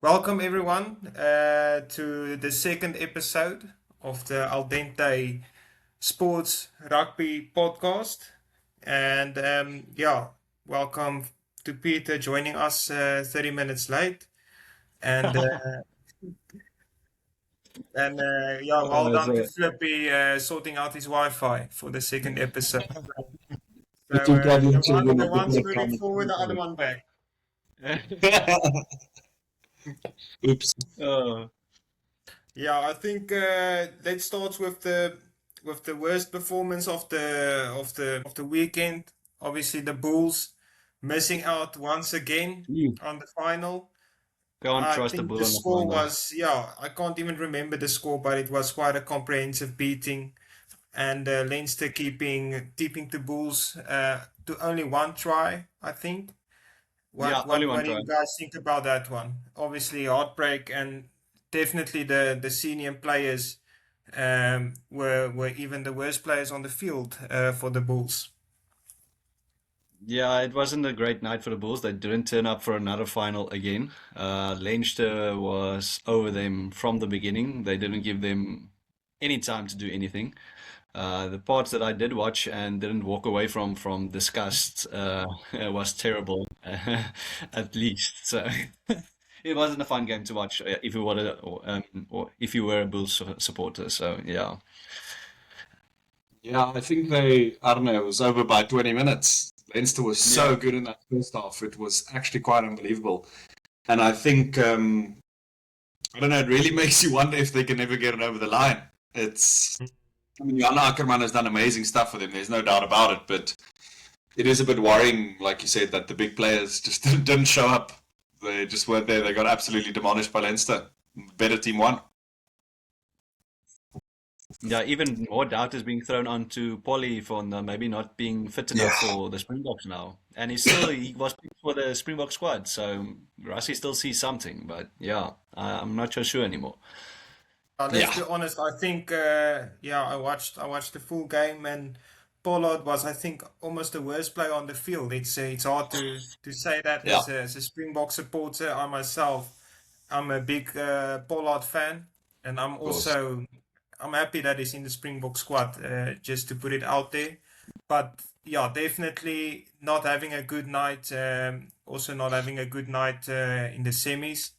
Welcome everyone to the second episode of the Dente Sports Rugby Podcast, and welcome to Peter joining us 30 minutes late, and well It's done to a Flippy sorting out his Wi-Fi for the second episode. So the two toddler the children of the one's black moving forward, the other one back. Oops. Oh, Yeah, I think let's start with the worst performance of the weekend. Obviously, the Bulls missing out once again you on the final. can't I trust the think bull the on the score final. was, yeah, I can't even remember the score, but it was quite a comprehensive beating. And Leinster keeping the Bulls to only one try, I think. Yeah, only one What do try. you guys think about that one? Obviously, heartbreak, and definitely the senior players were even the worst players on the field for the Bulls. Yeah, it wasn't a great night for the Bulls. They didn't turn up for another final again. Leinster was over them from the beginning. They didn't give them any time to do anything. The parts that I did watch and didn't walk away from disgust was terrible, at least. So it wasn't a fun game to watch if you were or if you were a Bulls supporter. So yeah, Yeah, I think I don't know, it was over by 20 minutes. Leinster was yeah, so good in that first half. It was actually quite unbelievable. And I think, I don't know, it really makes you wonder if they can ever get it over the line. I mean, Jan Ackerman has done amazing stuff with him. There's no doubt about it. But it is a bit worrying, like you said, that the big players just didn't show up. They just weren't there. They got absolutely demolished by Leinster. Better team won. yeah. Even more doubt is being thrown onto Polly for maybe not being fit enough for the Springboks now, and he was picked for the Springbok squad. So Rassie still sees something, but yeah, I'm not so sure anymore. Let's Yeah. be honest. I think I watched the full game, and Pollard was, I think, almost the worst player on the field. It's hard to say that Yeah. as a Springbok supporter. I myself, I'm a big Pollard fan, and Of course. I'm happy that he's in the Springbok squad. Just to put it out there, but yeah, definitely not having a good night. Also not having a good night in the semis.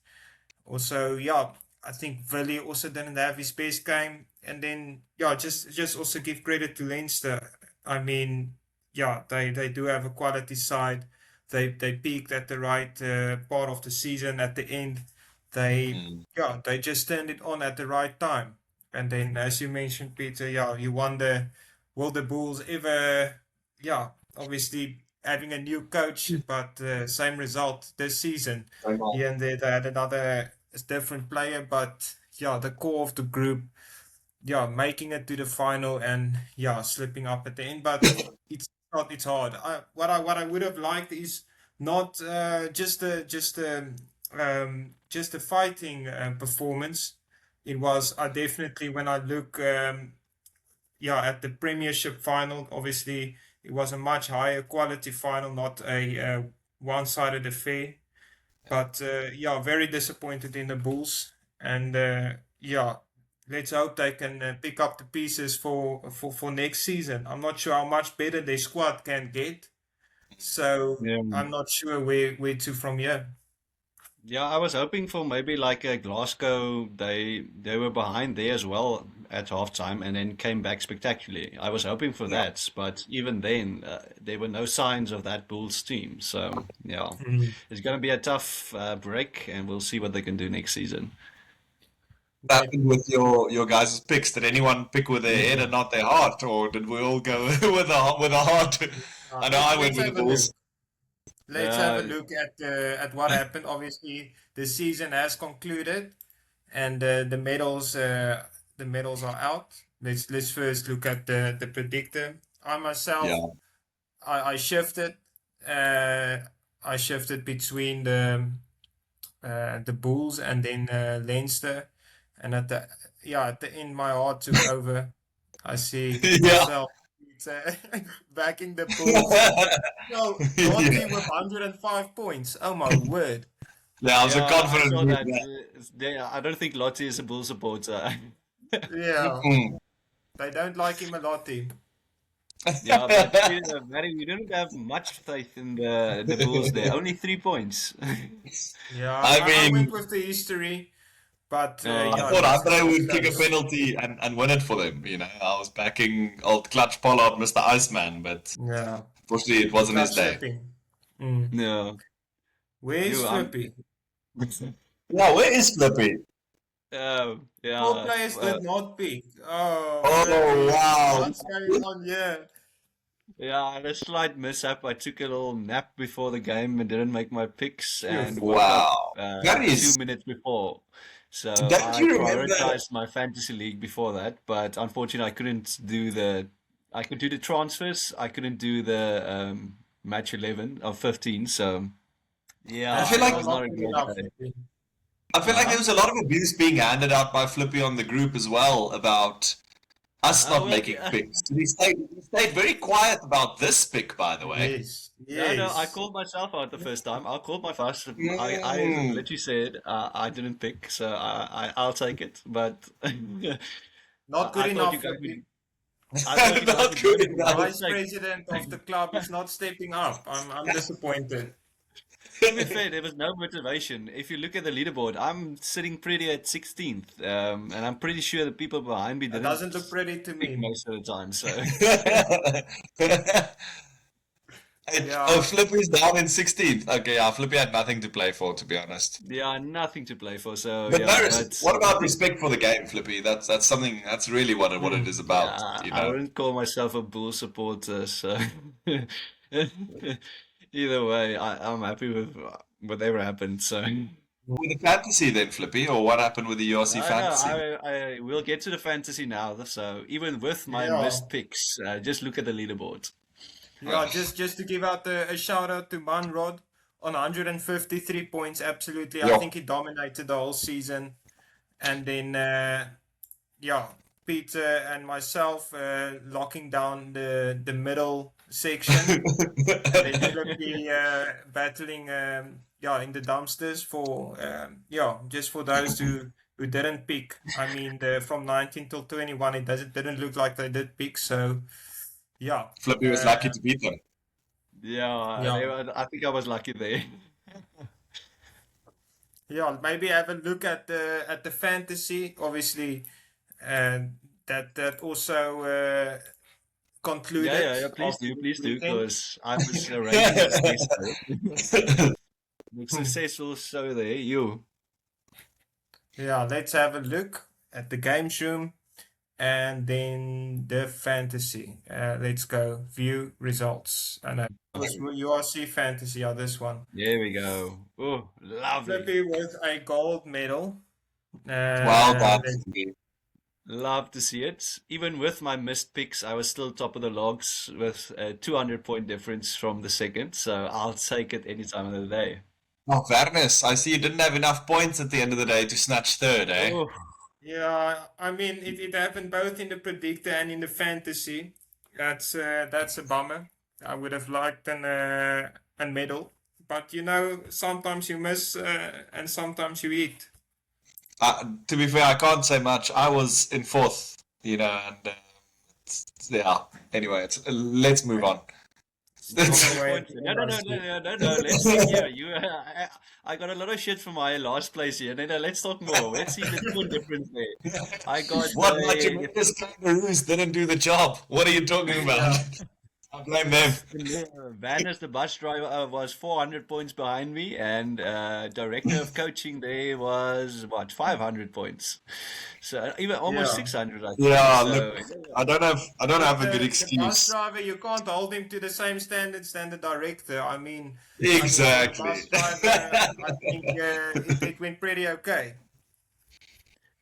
Also, yeah, I think Villy also didn't have his best game. And then, yeah, just also give credit to Leinster. I mean, yeah, they do have a quality side. They peaked at the right part of the season at the end. They Mm. they just turned it on at the right time. And then, as you mentioned, Peter, yeah, you wonder, will the Bulls ever, yeah, obviously having a new coach, but same result this season. Same old. Here and there, they had another different player, but yeah, the core of the group, yeah, making it to the final and yeah, slipping up at the end. But it's hard. What I would have liked is not just a fighting performance. It was I definitely when I look at the Premiership final. Obviously, it was a much higher quality final, not a one-sided affair. But yeah, very disappointed in the Bulls, and yeah, let's hope they can pick up the pieces for next season. I'm not sure how much better their squad can get, so Yeah. I'm not sure where to from here. Yeah, I was hoping for maybe like a Glasgow. They were behind there as well at halftime and then came back spectacularly. I was hoping for Yeah. that, but even then, there were no signs of that Bulls team. So yeah, Mm. it's going to be a tough break, and we'll see what they can do next season. What Maybe happened with your guys' picks? Did anyone pick with their head and not their heart, or did we all go with a heart? I know I went let's with the have a look. Bulls. Let's have a Uh, look at what happened. Obviously, the season has concluded, and the medals are out. Let's first look at the predictor. I myself, Yeah. I shifted. Uh, I shifted between the Bulls and then Leinster, and at the end my heart took over. I see Yeah. myself uh, backing the Bulls. No, Dante Yeah. with 105 points. Oh my word. Yeah, I was a Yeah, I confident saw move that. I don't think Lottie is a Bull supporter. Yeah, there. they don't like him a lot, team. Yeah, but Mary, we didn't have much faith in the Bulls there. Only 3 points. Yeah, I I went mean, with the history, but I yeah, thought this is Andre so would kick a close. penalty and win it for them. I was backing old Clutch Pollard, Mr. Iceman, but Yeah, unfortunately it he wasn't his got day. slipping. Mm. No, Where's you, I'm. Flippy? Yeah, where is Flippy? Four Yeah. players did not pick. Oh, Oh, Flippy, wow. what's going on here? Yeah, I had a slight mishap. I took a little nap before the game and didn't make my picks Phew. and woke up Wow. That 2 minutes before. So don't I you remember? prioritized my fantasy league before that, but unfortunately I could do the transfers. I couldn't do the match 11 or 15. So I yeah, feel it like was Not not a good great enough, day. Flippy. there Uh-huh. was a lot of abuse being handed out by Flippy on the group as well about us not Well, making picks. He stayed very quiet about this pick, by the way. Yes, no, I yes. called myself out the first time. I called my first. I Mm. literally said I didn't pick, so I'll take it. But Not good I thought you enough, guys would. Flippy. I thought you guys Not would good give it a good enough. Vice take. president of the club is not stepping up. I'm disappointed. To be fair, there was no motivation. If you look at the leaderboard, I'm sitting pretty at 16th, and I'm pretty sure the people behind me It didn't doesn't look pretty to pick me. most of the time. So Oh, Yeah, Flippy's down in 16th. Okay, yeah, Flippy had nothing to play for, to be honest. yeah, nothing to play for. So But yeah, no, but what about respect for the game, Flippy? That's something. That's really what it mm, is about. yeah, You I know. wouldn't call myself a Bull supporter. So either way, I'm happy with whatever happened. So. With the fantasy then, Flippy, or what happened with the URC No, no, fantasy? I will get to the fantasy now. So even with my yeah, missed picks, just look at the leaderboard. yeah. Just to give out a shout out to Manrod on 153 points. Absolutely, I Yeah. think he dominated the whole season. And then yeah, Peter and myself locking down the middle section. And then Philippi battling yeah, in the dumpsters for yeah, just for those who didn't pick. I mean, from 19 till 21, didn't look like they did pick. So yeah, Flippy was lucky to beat them. Yeah, yeah, I think I was lucky there. yeah. Maybe have a look at the fantasy. Obviously, that also concluded Yeah, after please the do, weekend. because I was rating a success there. Successful show there, you. Yeah, let's have a look at the games room and then the fantasy. Let's go view results. I know it was URC fantasy. Yeah, this one. There we go. Oh, lovely. Flippy with a gold medal. Well done, Let's Flippy. Love to see it. Even with my missed picks, I was still top of the logs with a 200-point difference from the second. So I'll take it any time of the day. Oh, Vernus, I see you didn't have enough points at the end of the day to snatch third, eh? Oh, Yeah, I mean it happened both in the predictor and in the fantasy. That's a bummer. I would have liked a medal, but you know sometimes you miss and sometimes you eat. To be fair, I can't say much. I was in fourth, and yeah. Anyway, let's move on. how many Away points? at No. URC. Let's see here. I got a lot of shit for my last place here. No, let's talk more. Let's see the point difference there. I got What my tremendous kangaroos didn't do the job? What are you talking about? Yeah. I blame them. Vannes, the bus driver, was 400 points behind me, and director of coaching there was what 500 points, so even almost Yeah. 600, I think. Yeah, So look, I don't have a good The bus excuse. driver, you can't hold him to the same standards than the director. I mean, Exactly. for the bus driver, I think it went pretty okay.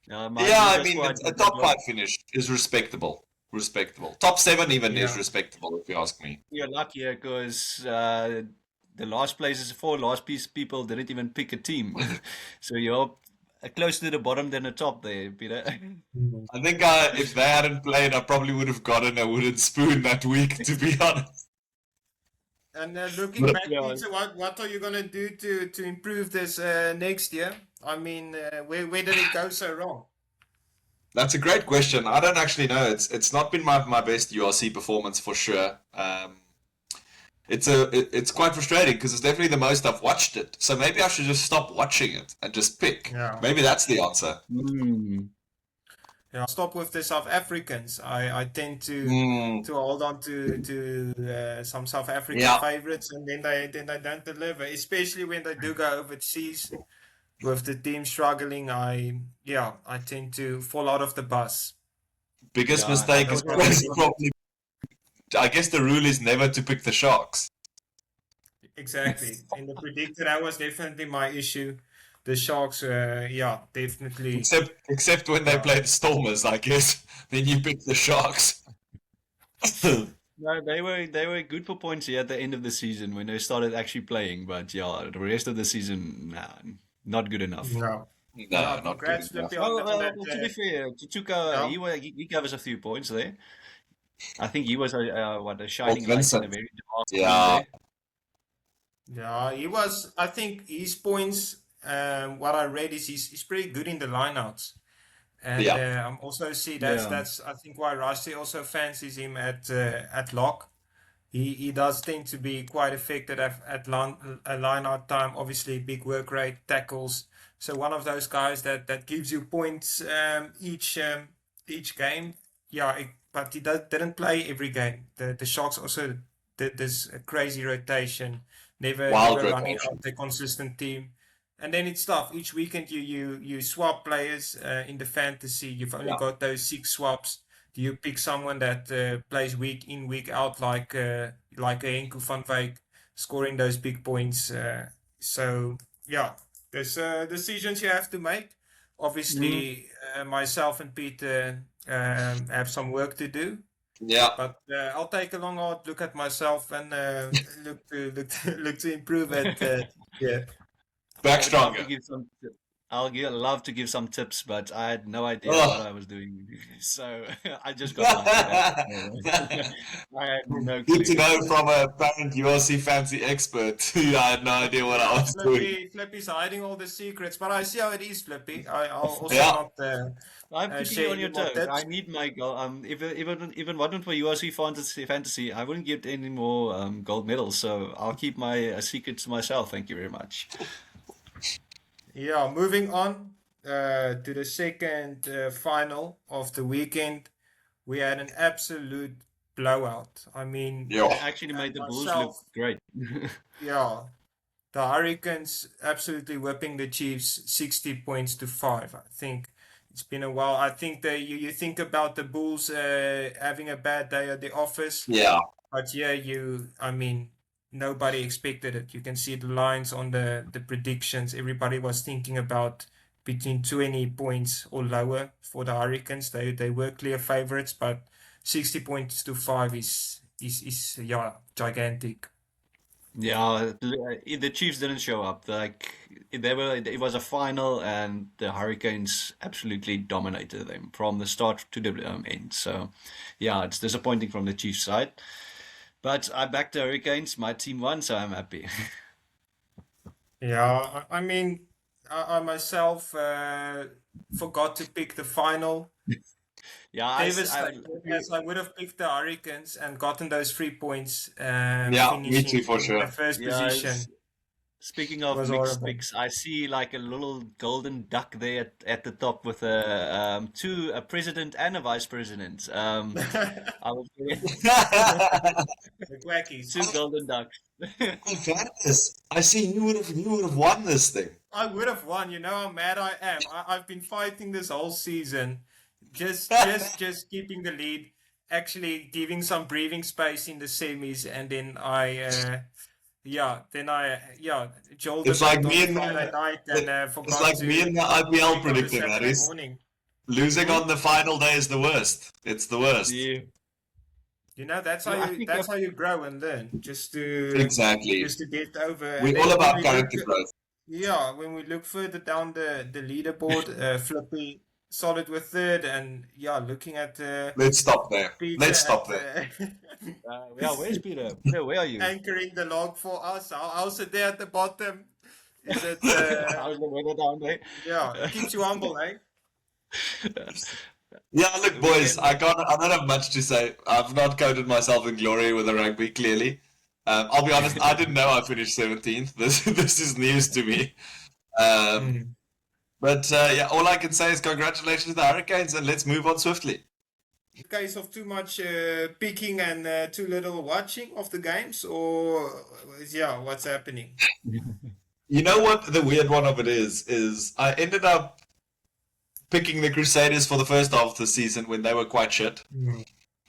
mind Yeah, you, I that's mean, why I a did top not five finish is respectable. Respectable. Top 7 even is Yeah. respectable, if you ask me. feel lucky because the last places, four last piece people didn't even pick a team, so you're close to the bottom than the top there, Peter. I think if they hadn't played, I probably would have gotten a wooden spoon that week, to be honest. And looking But back, Yeah. Peter, what are you gonna do to improve this next year? I mean, where did it go so wrong? that's a great question. I don't actually know. It's not been my best URC performance for sure. It's quite frustrating because it's definitely the most I've watched it. So maybe I should just stop watching it and just pick. Yeah. Maybe that's the answer. Yeah, stop with the South Africans. I tend to hold on to some South African Yeah. favorites, and then they don't deliver. Especially when they do go overseas with the team struggling. I tend to fall out of the bus. Biggest Yeah, mistake I is also- probably. I guess the rule is never to pick the Sharks. Exactly. In the predictor, that was definitely my issue. The Sharks, definitely. Except when they Yeah. play the Stormers, I guess. Then you pick the Sharks. No, they were good for points here at the end of the season when they started actually playing, but yeah, the rest of the season, nah, not good enough. No. No, not good Congrats, enough. Flippy, Well, on that. to be fair, Tutuka, Yeah. he gave us a few points there. I think he was a shining light in Vincent. a very dark Yeah. room Yeah, he was. I think his points. What I read is he's pretty good in the lineouts, and Yeah. I'm also see Yeah. that's I think why Rusty also fancies him at lock. He does tend to be quite effective at line-out time. Obviously, big work rate, tackles. So one of those guys that gives you points each game. Yeah, but he didn't play every game. The Sharks also did this crazy rotation, never Wild running rotation. out the consistent team. And then it's tough. Each weekend you swap players in the fantasy. You've only Yeah. got those 6 swaps. Do you pick someone that plays week in, week out, like a Henku van Wyk, scoring those big points? So yeah, there's decisions you have to make. Obviously, myself and Peter have some work to do, Yeah. but I'll take a long hard look at myself and look to improve it. Yeah. Back I would love to stronger. give some love to give some tips, but I had no idea Oh. what I was doing. So I just got lucky. I had no clue. Good to know from a parent URC fancy expert. I had no idea what I was doing. Flippy's hiding all the secrets, but I see how it is, Flippy. I'll also Yeah. not. I'm putting share you on your any more toes. I tips. need my goal. If even wasn't for URC fantasy, I wouldn't get any more gold medals. So I'll keep my secret to myself. Thank you very much. Yeah, moving on to the second final of the weekend, we had an absolute blowout. I mean, Yeah. It actually made the Bulls look myself, great. yeah, the Hurricanes absolutely whipping the Chiefs 60 points to 5. I think it's been a while. I think that you think about the Bulls having a bad day at the office, Yeah. but yeah, I mean, nobody expected it. You can see the lines on the predictions. Everybody was thinking about between 20 points or lower for the Hurricanes. They were clear favorites, but 60 points to 5 is gigantic. Yeah, the Chiefs didn't show up. Like it was a final, and the Hurricanes absolutely dominated them from the start to the end. So, yeah, it's disappointing from the Chiefs side. But I backed the Hurricanes. My team won, so I'm happy. Yeah, I mean, I myself forgot to pick the final. Yeah, I Devastated, I would have picked the Hurricanes and gotten those 3 points, Yeah, me finishing too, for in sure. the first yeah. position. Speaking of Was mixed horrible. picks, I see like a little golden duck there at the top with a president and a vice president. I was The Quackies. two golden ducks. Fantas. I see you would have won this thing. I would have won. You know how mad I am. I've been fighting this whole season, just keeping the lead, actually giving some breathing space in the semis, and then Joel It's like on me and Friday night and forgot It's like to me and the pick on IPL the predicting, Saturday Aris. morning. Losing on the final day is the worst. It's the worst. Yeah. You know, that's Yeah, I how think how you grow and learn. Just to Exactly. get over. We're And all then about when we character look- growth. Yeah, when we look further down the leaderboard, Flippy solid with third, and yeah, looking at Let's stop there. Peter Let's stop there. Yeah, where's Peter? Peter, where are you? anchoring the log for us. How's it there at the bottom? Is it? How's the weather down there? Yeah, it keeps you humble, eh? Yeah, look, boys, I don't have much to say. I've not counted myself in glory with the rugby, clearly. I'll be honest, I didn't know I finished 17th. This is news to me. But yeah, all I can say is congratulations to the Hurricanes, and let's move on swiftly. In case of too much picking and too little watching of the games, or yeah, what's happening? You know what the weird one of it is I ended up picking the Crusaders for the first half of the season when they were quite shit.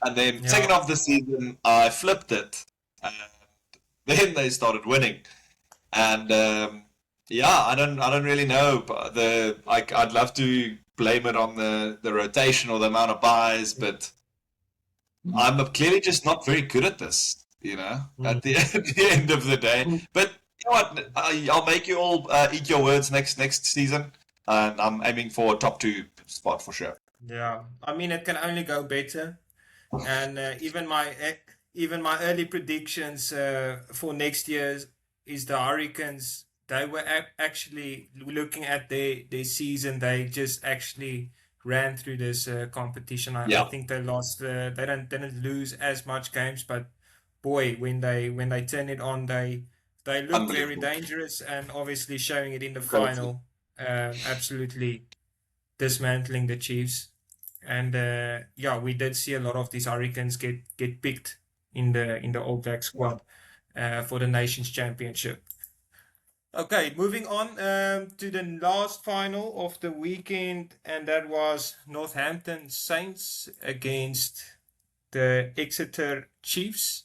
And then second half of the season, I flipped it. And then they started winning. And yeah, I don't really know. But I'd love to blame it on the rotation or the amount of buys, but I'm clearly just not very good at this, at the end of the day. But you know what? I'll make you all eat your words next season. And I'm aiming for a top 2 spot for sure. Yeah, I mean it can only go better, and even my early predictions for next year is the Hurricanes. They were actually looking at their season. They just actually ran through this competition. I think they lost. They didn't lose as much games, but boy, when they turn it on, they look very dangerous, and obviously showing it in the final. Absolutely dismantling the Chiefs, and yeah, we did see a lot of these Hurricanes get picked in the All Black squad for the Nations Championship. Okay, moving on to the last final of the weekend, and that was Northampton Saints against the Exeter Chiefs.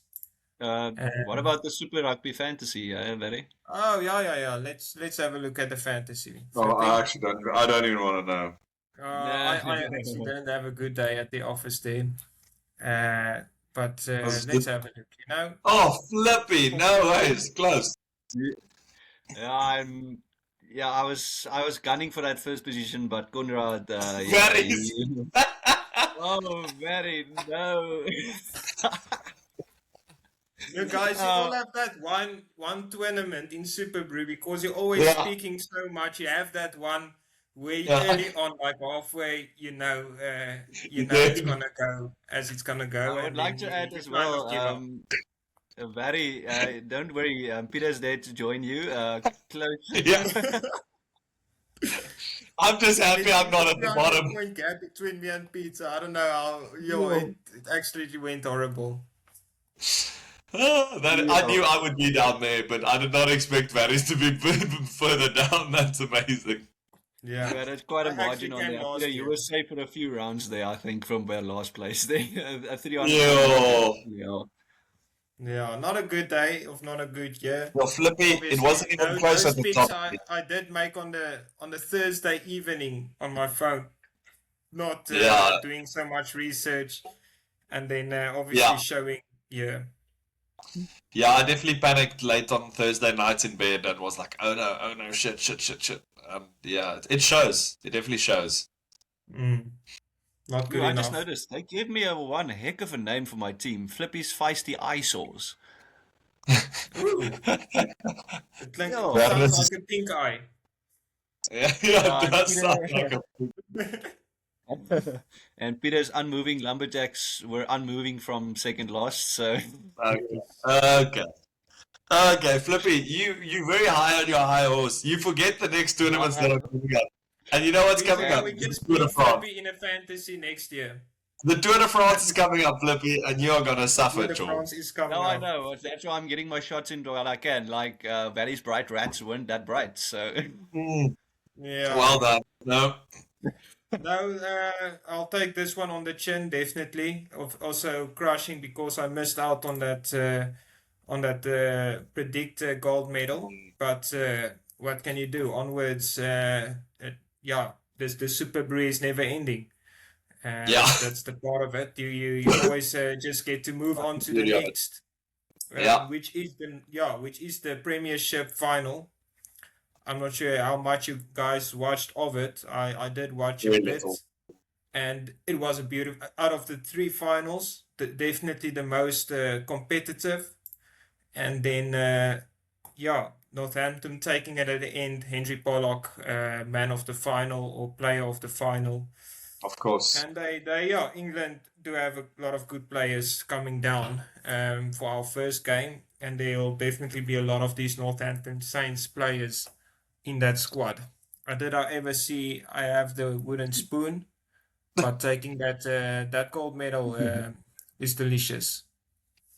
What about the Super Rugby Fantasy, Larry? Oh yeah. Let's have a look at the fantasy. Oh, I actually don't. I don't even want to know. I actually didn't have a good day at the office there. But let's have a look. Oh, flippy! No way, it's close. Yeah, I was gunning for that first position, but Conrad, oh, very no. You guys, you all have that one tournament in Super Brew because you're always speaking so much. You have that one where early on, like halfway, you know it's gonna go as it's gonna go. I would like to add as well, Barry, don't worry, Peter's there to join you. Close. I'm just happy I'm not at the bottom. Point gap between me and Peter. I don't know how. It actually went horrible. I knew I would be down there, but I did not expect Varys to be further down. That's amazing. Yeah, that's quite a margin on there. Yeah, you were safe for a few rounds there, I think, from where last place there. 300. Yeah, not a good day, or not a good year. Well, flippy, it wasn't even close at the top. I did make on the Thursday evening on my phone, not doing so much research, and then obviously showing. Yeah, I definitely panicked late on Thursday night in bed and was like, oh no, shit. Yeah, it shows. It definitely shows. Not good I enough. just noticed they gave me one heck of a name for my team, Flippy's Feisty Eyesores. It sounds like a pink eye. Yeah, it does sound like a And Peter's Unmoving Lumberjacks were unmoving from second last, so... Okay, Flippy, you very high on your high horse. You forget the next tournaments that are coming up. And you know what's coming up? We can speak Flippy in a fantasy next year. The Tour de France is coming up, Flippy, and you're going to suffer, Tour de France is coming up. I know. That's why I'm getting my shots in while I can. Like, Valley's bright rats weren't that bright, so... Yeah. Well done. No, I'll take this one on the chin, definitely. Also crushing because I missed out on that predict gold medal. But what can you do? Onwards, the Super Brew is never ending. That's the part of it. You always just get to move on to the next, which is the Premiership final. I'm not sure how much you guys watched of it. I did watch a bit. and it was a beautiful. Out of the three finals, definitely the most competitive. And then, Northampton taking it at the end. Henry Pollock, man of the final or player of the final. Of course. And England do have a lot of good players coming down for our first game, and there'll definitely be a lot of these Northampton Saints players in that squad. Did I ever see? I have the wooden spoon, but taking that gold medal is delicious.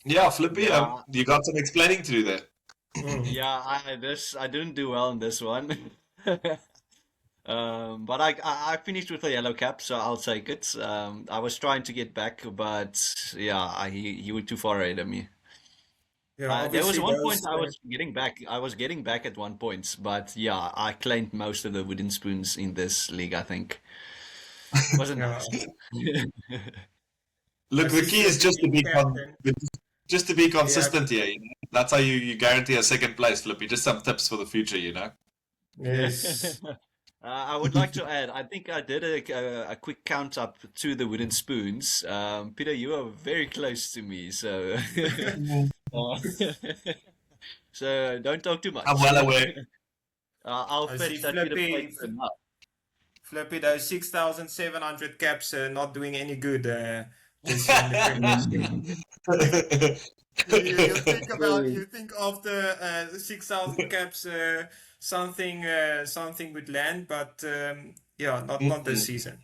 Yeah, Flippy, Yeah, you got some explaining to do there. yeah. I didn't do well in this one. But I finished with a yellow cap, so I'll take it. I was trying to get back, but yeah, he went too far ahead of me. There was Obviously one point those. I was getting back. I was getting back at one point, but yeah, I claimed most of the wooden spoons in this league, I think. Wasn't Yeah, nice. Look, as the the key is just to second be captain. just to be Yeah, consistent here. That's how you guarantee a second place, Flippy. Just some tips for the future, yes. I would like to add, I think I did a quick count up to the wooden spoons. Peter, you are very close to me, so uh, so don't talk too I'm much. well aware. I'll I see fetch that bit of Flippy, paper now. Flippy, those 6,700 caps not doing any good this year in the Premiership. You think about you think after 6,000 caps something would land, but not this season.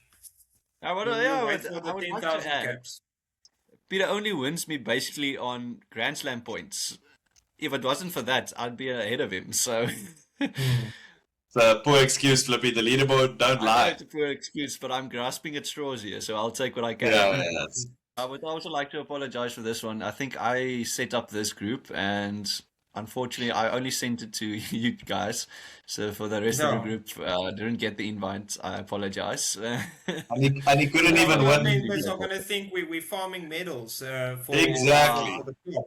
We'll wait for I the would like to 10,000 add, caps. Peter only wins me basically on Grand Slam points. If it wasn't for that, I'd be ahead of him. So It's a poor excuse, Flippy. The leaderboard don't I know lie. it's a poor excuse, but I'm grasping at straws here, so I'll take what I can. Yeah, that's I would also like to apologize for this one. I think I set up this group, and unfortunately, I only sent it to you guys. So for the rest of the No. group, didn't get the invite. I apologize. and he couldn't No, even our win. members are gonna think we're farming medals Exactly. for the club.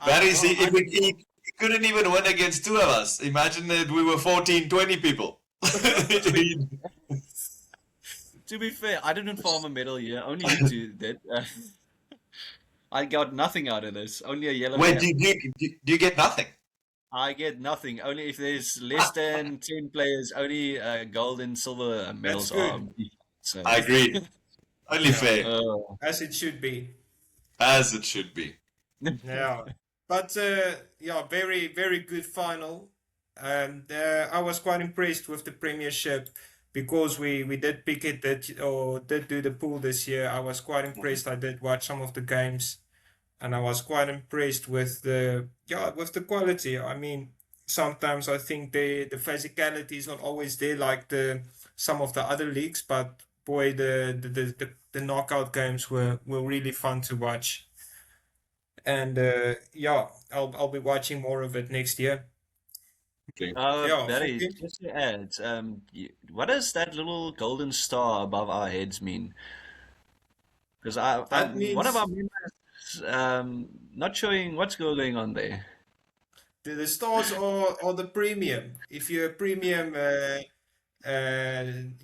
Barry, Well, see, he couldn't even win against two of us. Imagine that we were 14, 20 people. to be fair, I didn't farm a medal here. Only you two did. I got nothing out of this. Only a yellow Wait, cap. do you get nothing? I get nothing. Only if there's less than 10 players, only gold and silver medals are. good. So, I agree. Only Yeah. fair, As it should be. as it should be. Yeah. But very, very good final. And I was quite impressed with the Premiership because we did pick it or did do the pool this year. I was quite impressed. I did watch some of the games, and I was quite impressed with the quality. I mean, sometimes I think the physicality is not always there like some of the other leagues, but boy, the knockout games were really fun to watch. And I'll be watching more of it next year. Okay. Yeah, Barry, okay. just to add, what does that little golden star above our heads mean? Because That one of means our members, not showing what's going on there. the stars are the premium. If you're a premium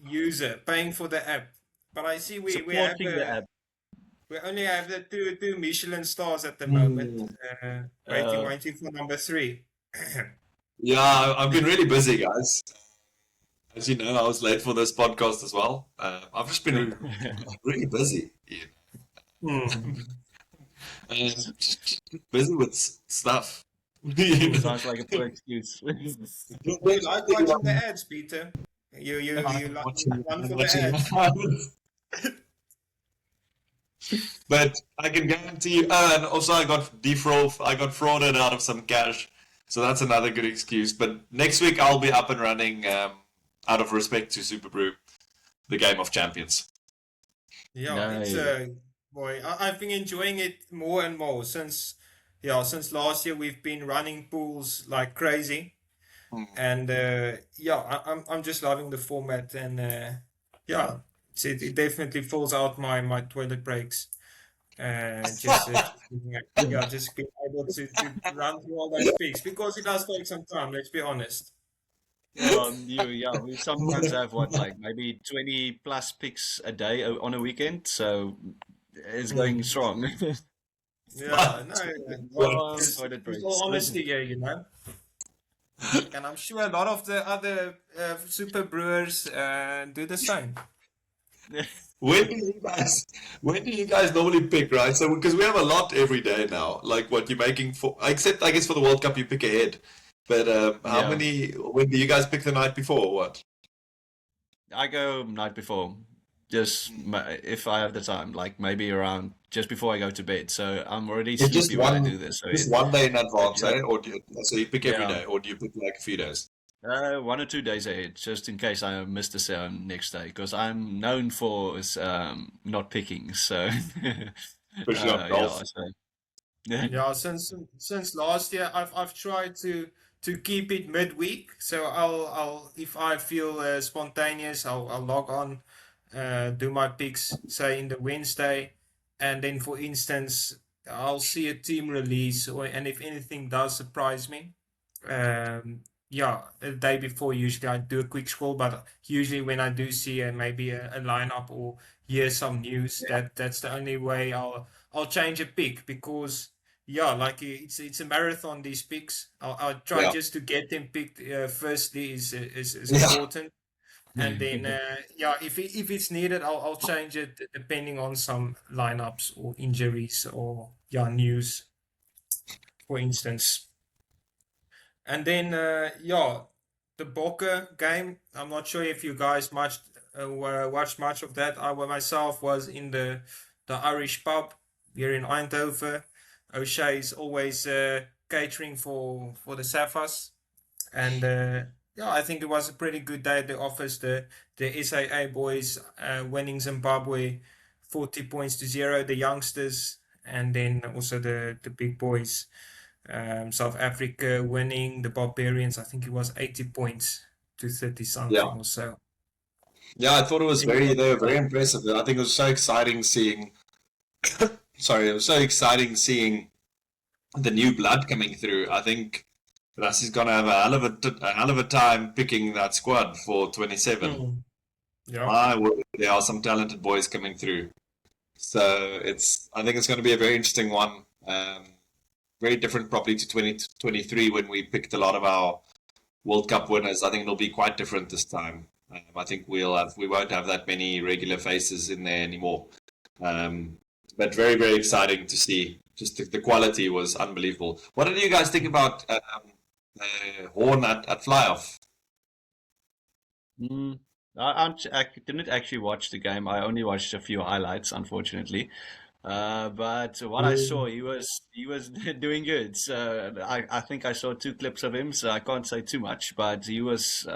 user paying for the app, but I see we have Supporting the app. we only have the two Michelin stars at the moment. Uh, Waiting for number 3. Yeah, I've been really busy, guys. As you know, I was late for this podcast as well. I've just been really busy. Hmm. Just busy with stuff. You know. Sounds like a poor excuse. You like watching the ads, Peter? You I'm like watching, run I'm for the watching ads. But I can guarantee you, and also I got frauded out of some cash, so that's another good excuse. But next week I'll be up and running, out of respect to Super Brew, the Game of Champions. Yeah, it's Nice. boy, I've been enjoying it more and more since last year we've been running pools like crazy, Hmm. and I'm just loving the format, and it definitely fills out my toilet breaks. Just being able to run through all those picks because it does take some time. Let's be honest. We sometimes have like maybe 20 plus picks a day on a weekend, so it's going Mm. strong. Yeah, no, Long just toilet all breaks. honesty here, and I'm sure a lot of the other super brewers do the same. When do you guys, when do you guys normally pick, right? So, because we have a lot every day now, like what you're making for, except I guess for the World Cup you pick ahead. But how Yeah, many, when do you guys pick the night before or what? I go night before, just if I have the time, like maybe around just before I go to bed. So I'm already It's sleepy when I do this. So just one day in advance, it eh? Or do you, so you pick every yeah. day, or do you pick like a few days? 1 or 2 days ahead, just in case I miss the sound next day, because I'm known for not picking. So, Especially on yeah, golf. so yeah, Yeah, since last year, I've tried to keep it midweek. So I'll if I feel spontaneous, I'll log on, do my picks, say in the Wednesday, and then for instance, I'll see a team release, and if anything does surprise me, yeah, the day before usually I do a quick scroll, but usually when I do see maybe a lineup or hear some news, that's the only way I'll change a pick because yeah, like it's a marathon. These picks, I'll try Yeah. just to get them picked. Firstly, is Yeah. important, and then yeah, if it's needed, I'll change it depending on some lineups or injuries or yeah news, for instance. And then yeah, the Bokke game. I'm not sure if you guys watched much of that. I myself was in the Irish pub here in Eindhoven. O'Shea is always catering for the Saffas, and yeah, I think it was a pretty good day at the office. The SAA boys winning Zimbabwe 40 points to 0. The youngsters, and then also the big boys. South Africa winning the Barbarians. I think it was 80 points to 30 Yeah. something or so. Yeah, I thought it was Anyone? they were very impressive. I think it was so exciting seeing, sorry, it was so exciting seeing the new blood coming through. I think Rassi's gonna have a hell of a time picking that squad for 27. Mm, yeah. My word, there are some talented boys coming through. So I think it's going to be a very interesting one. Very different probably to 2023 when we picked a lot of our World Cup winners. I think it'll be quite different this time. I think we won't have that many regular faces in there anymore. But very, very exciting to see. Just the quality was unbelievable. What did you guys think about Horn at Flyoff? mm, I didn't actually watch the game. I only watched a few highlights, unfortunately. But what I saw, he was doing good. So I think I saw 2 clips of him, so I can't say too much. But he was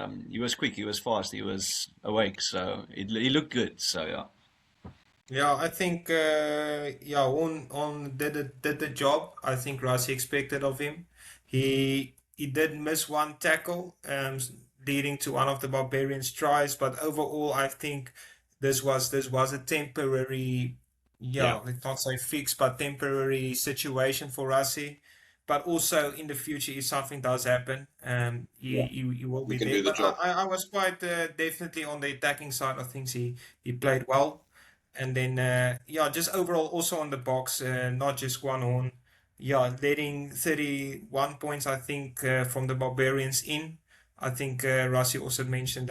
quick, he was fast, he was awake, so he looked good. So yeah. Yeah, I think yeah, on did the job. I think Rassi expected of him. He did miss one tackle, leading to one of the Barbarians' tries. But overall, I think this was a temporary, yeah, Yeah, let's not say fix, but temporary situation for Rassi. But also in the future, if something does happen, yeah, he will we be can there. do the But job. I was quite definitely on the attacking side. I think he played well. And then, yeah, just overall also on the box, not just one on. Yeah, letting 31 points, I think, from the Barbarians in. I think Rassi also mentioned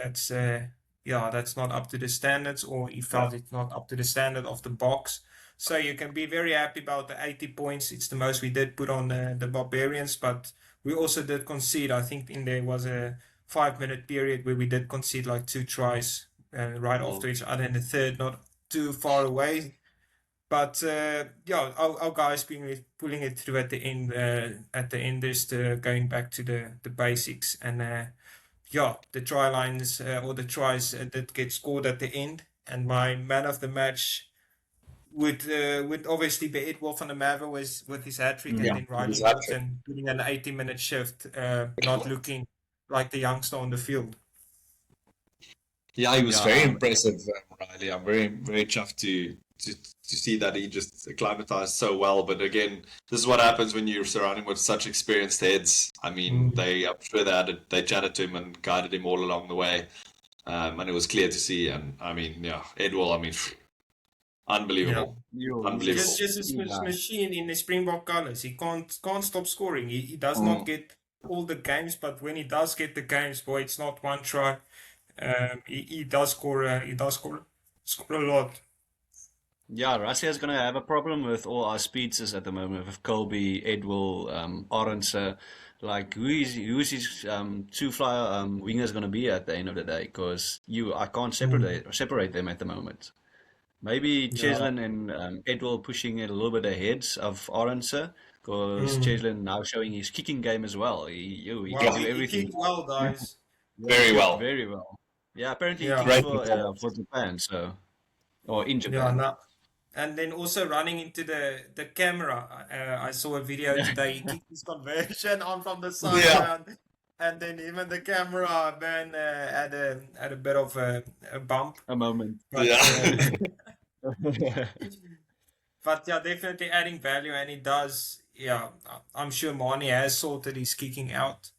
yeah, that's not up to the standards, or he Yeah, felt it's not up to the standard of the box. So you can be very happy about the 80 points. It's the most we did put on the Barbarians, but we also did concede. I think there was a 5 minute period where we did concede like 2 tries right well, after each other, and the third not too far away. But yeah, our guys been pulling it through at the end. At the end, just going back to the basics, and yeah, the try lines or the tries that get scored at the end. And my man of the match would obviously be Edward van der Merwe with his hat trick, and yeah, Mm. then it was Riley that trick. Norton doing an 80-minute shift, not looking like the youngster on the field. Yeah, he was Yeah, very impressive, Riley. I'm very, very chuffed to to see that he just acclimatized so well. But again, this is what happens when you're surrounded with such experienced heads. I mean, I'm sure they chatted to him and guided him all along the way, and it was clear to see. And I mean, yeah, Edwell, I mean, unbelievable, unbelievable. Just a machine in the Springbok colours. He can't stop scoring. He does not get all the games, but when he does get the games, boy, it's not one try. He does score. He does score a lot. Yeah, Russia is going to have a problem with all our speedsters at the moment, with Colby, Edwell, Arendse. Like, who's his two-flyer wingers going to be at the end of the day? Because I can't separate them at the moment. Maybe Cheslin and Edwell pushing it a little bit ahead of Arendse, because Cheslin now showing his kicking game as well. He can do everything. He kicked well, guys. Very well. Very well. Yeah, apparently he kicked for Japan, or in Japan. Yeah, and then also running into the camera. I saw a video today. He kicked his conversion on from the side, and then even the camera man had a bit of a bump. A moment. But, but yeah, definitely adding value, and he does. Yeah, I'm sure Mani has sorted his kicking out.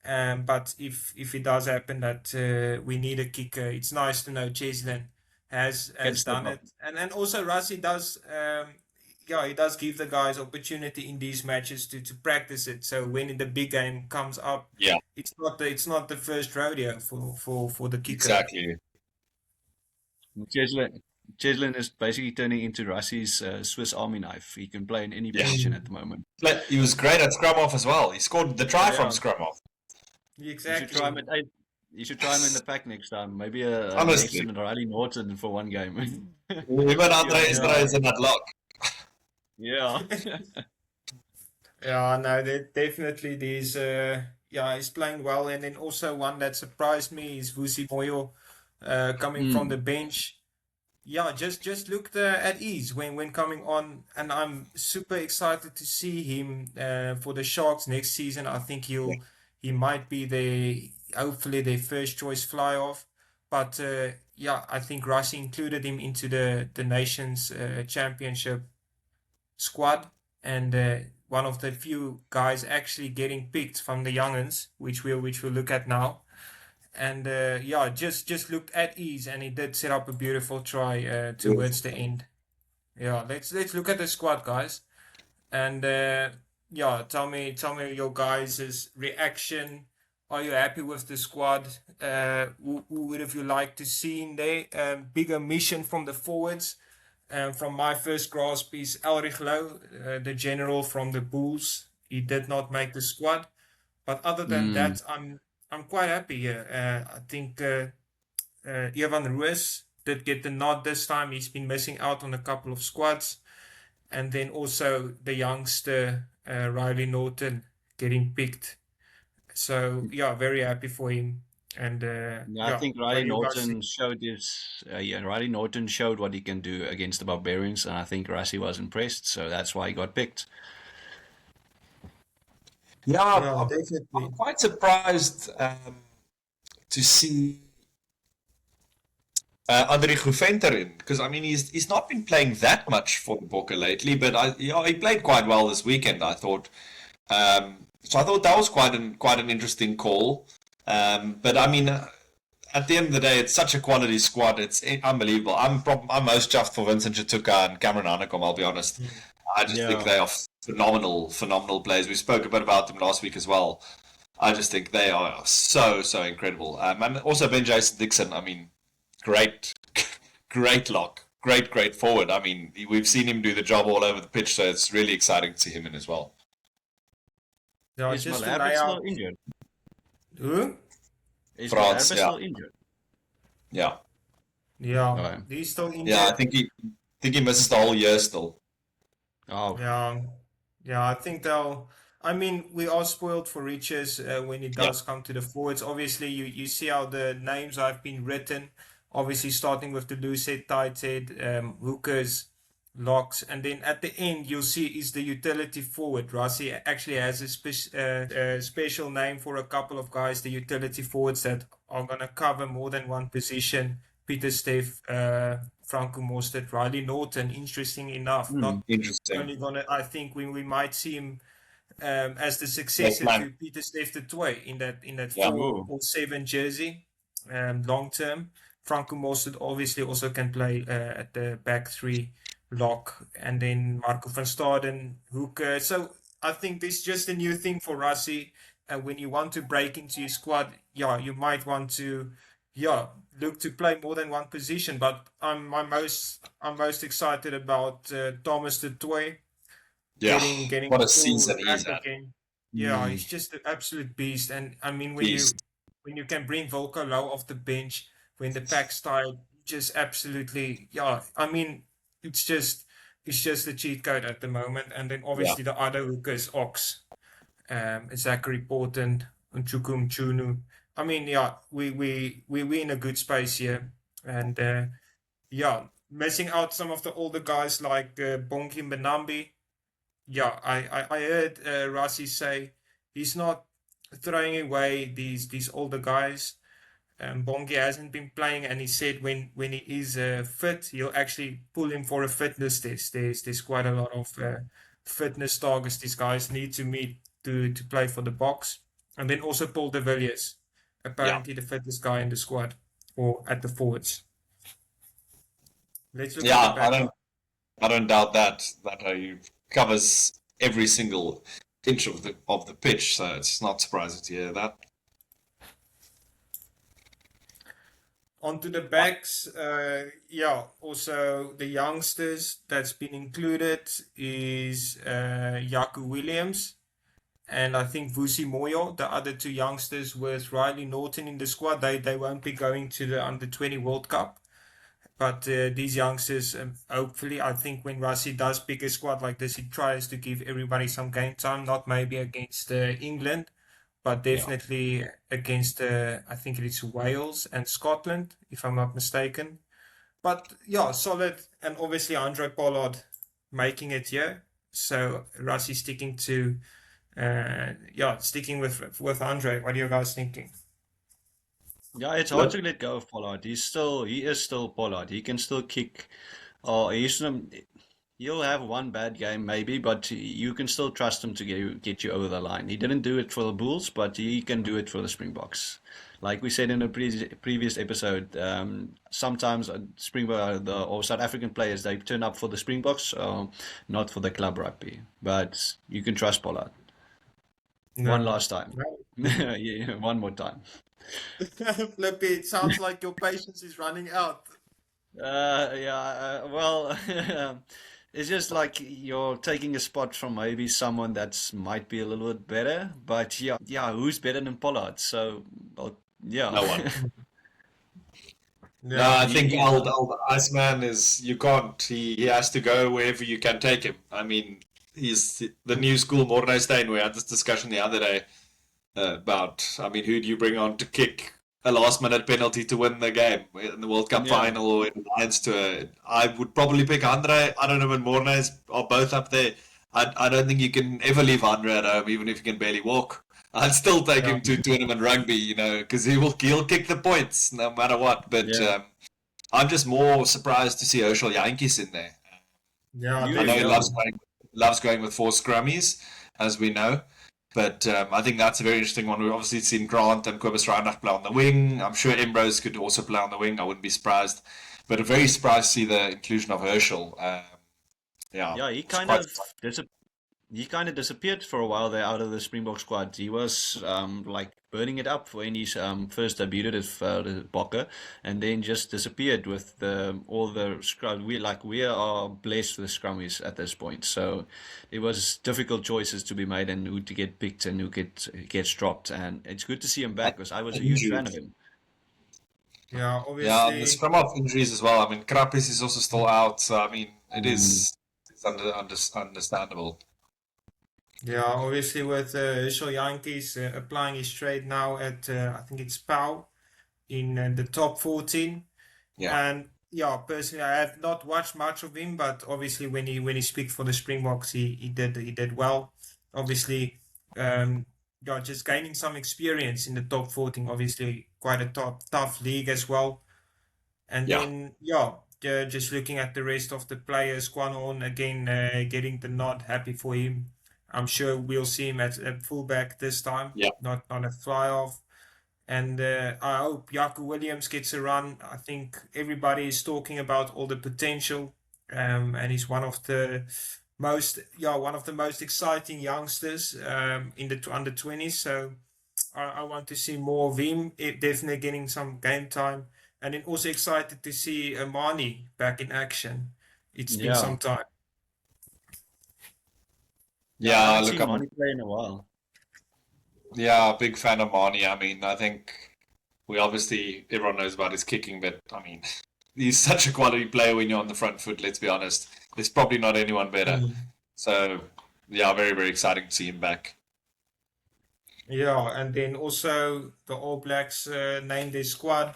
But if it does happen that we need a kicker, it's nice to know Cheslin has done it, and also Rassi does. He does give the guys opportunity in these matches to practice it. So when the big game comes up, it's not the first rodeo for the kicker. Exactly. Cheslin is basically turning into Rassi's Swiss Army knife. He can play in any position at the moment. He was great at scrum off as well. He scored the try from scrum off. Exactly. You should try him in the pack next time. Maybe an excellent Riley Norton for one game. Even Andre is in that lock. Yeah. Yeah, no, definitely these. He's playing well, and then also one that surprised me is Vusi Moyo, coming from the bench. Yeah, just looked at ease when coming on, and I'm super excited to see him for the Sharks next season. I think he might be hopefully their first choice fly off. But I think Rassi included him into the Nations Championship squad, and one of the few guys actually getting picked from the young'uns, which we'll look at now. And just looked at ease, and he did set up a beautiful try towards the end. Yeah, let's look at the squad, guys, and tell me your guys' reaction. Are you happy with the squad? Who would have you liked to see in there? Bigger mission from the forwards. From my first grasp is Elrich Low, the general from the Bulls. He did not make the squad, but other than that, I'm quite happy here. I think Evan Ruiz did get the nod this time. He's been missing out on a couple of squads, and then also the youngster Riley Norton getting picked. So very happy for him. And I think Riley Norton showed what he can do against the Barbarians, and I think Rassi was impressed, so that's why he got picked. Yeah, definitely. I'm quite surprised to see Andre Guventer in, because I mean he's not been playing that much for the Bokke lately, but he played quite well this weekend, I thought. So I thought that was quite an interesting call. But I mean, at the end of the day, it's such a quality squad. It's unbelievable. I'm most chuffed for Vincent Chatuka and Cameron Hanekom, I'll be honest. I just think they are phenomenal players. We spoke a bit about them last week as well. I just think they are so incredible. And also Ben Jason Dixon, I mean, great lock. Great forward. I mean, we've seen him do the job all over the pitch, so it's really exciting to see him in as well. No, is Malherbe still injured? Who? Is Malherbe still injured? Yeah. Yeah. Okay. He's still injured. Yeah, I think he misses the whole year still. Oh. Yeah, I think we are spoiled for riches when it does come to the forwards. Obviously, you see how the names have been written. Obviously, starting with the loose head, tight head, hookers, locks, and then at the end you'll see is the utility forward. Rassi actually has a special name for a couple of guys, the utility forwards that are going to cover more than one position Peter Steff, Franco Mostert, Riley Norton. Interesting enough, not Interesting. only gonna. I think we might see him as the Yes, successor man. to Peter Steff de Toy in that Yeah. 4 or 7 jersey, long term. Franco Mostert obviously also can play at the back 3 lock, and then Marco van Staden, hooker. So I think this is just a new thing for Rassie. When you want to break into your squad, you might want to, look to play more than one position. But I'm most excited about Thomas de Toy Yeah. getting What a full season he's rack had. again. Yeah, he's just an absolute beast. And I mean, Beast. when you can bring Volko Low off the bench when the pack's tired, just absolutely, I mean, it's just a cheat code at the moment. And then obviously the other hookers, Ox, Zachary Porton, and Chukum Chunu. I mean, we in a good space here. And missing out some of the older guys like Bonki Benambi. Yeah, I heard Rassi say he's not throwing away these older guys. Bongi hasn't been playing, and he said when he is fit, he'll actually pull him for a fitness test. There's quite a lot of fitness targets these guys need to meet to play for the Boks. And then also Paul de Villiers, apparently the fittest guy in the squad or at the forwards. Let's look at the back. I don't doubt that he covers every single inch of the pitch, so it's not surprising to hear that. Onto the backs, also the youngsters that's been included is Yaku Williams and I think Vusi Moyo, the other 2 youngsters with Riley Norton in the squad. They won't be going to the Under-20 World Cup. But these youngsters, hopefully, I think when Rassi does pick a squad like this, he tries to give everybody some game time, not maybe against England, but definitely against, I think it is Wales and Scotland, if I'm not mistaken. But solid. And obviously Andre Pollard making it here. So Rassi sticking to, sticking with Andre. What are you guys thinking? Yeah, it's hard to let go of Pollard. He is still Pollard. He can still kick. He'll have one bad game maybe, but you can still trust him to get you over the line. He didn't do it for the Bulls, but he can do it for the Springboks. Like we said in a previous episode, sometimes Springbok or South African players, they turn up for the Springboks, not for the club rugby. But you can trust Pollard. One last time. Yeah, one more time. Flippy, it sounds like your patience is running out. Well, it's just like you're taking a spot from maybe someone that's might be a little bit better, but who's better than Pollard? So, no one. No, I think old Iceman is, you can't, he has to go wherever you can take him. I mean, he's the new school Mornay Stein. We had this discussion the other day about, I mean, who do you bring on to kick a last-minute penalty to win the game in the World Cup final or in the Lions tour? I would probably pick Andre. I don't know when Mornay are both up there. I don't think you can ever leave Andre at home, even if he can barely walk. I'd still take him to tournament rugby, because he'll kick the points no matter what. But I'm just more surprised to see Herschel Jantjies in there. I know he loves going with 4 scrummies, as we know. But I think that's a very interesting one. We've obviously seen Grant and Kobus Reinach play on the wing. I'm sure Ambrose could also play on the wing. I wouldn't be surprised. But I'm very surprised to see the inclusion of Herschel. He kind of disappeared for a while there out of the Springbok squad. He was like burning it up when he first debuted at Bokke, and then just disappeared with all the scrum. We are blessed with scrummies at this point, so it was difficult choices to be made and who to get picked and who gets dropped. And it's good to see him back because I was a huge fan of him. Yeah, obviously. Yeah, the scrum off injuries as well. I mean, Krapis is also still out, so I mean, it's understandable. Yeah, obviously with Herschel Jantjies applying his trade now at I think it's POW in the top 14. And personally I have not watched much of him, but obviously when he speaks for the Springboks, he did well. Obviously, just gaining some experience in the top 14. Obviously, quite a tough league as well. And Yeah. then, just looking at the rest of the players, Kwan again getting the nod, happy for him. I'm sure we'll see him at fullback this time, Yeah. not a fly-off. And I hope Jaco Williams gets a run. I think everybody is talking about all the potential, and he's one of the most exciting youngsters in the under 20s. So I want to see more of him. Definitely getting some game time, and then also excited to see Amani back in action. It's been Yeah. some time. I Yeah, haven't look, seen Mani play in a while. yeah, big fan of Marnie. I mean, I think everyone knows about his kicking, but I mean, he's such a quality player when you're on the front foot, let's be honest. There's probably not anyone better. So, yeah, very, very exciting to see him back. Yeah, and then also the All Blacks named their squad.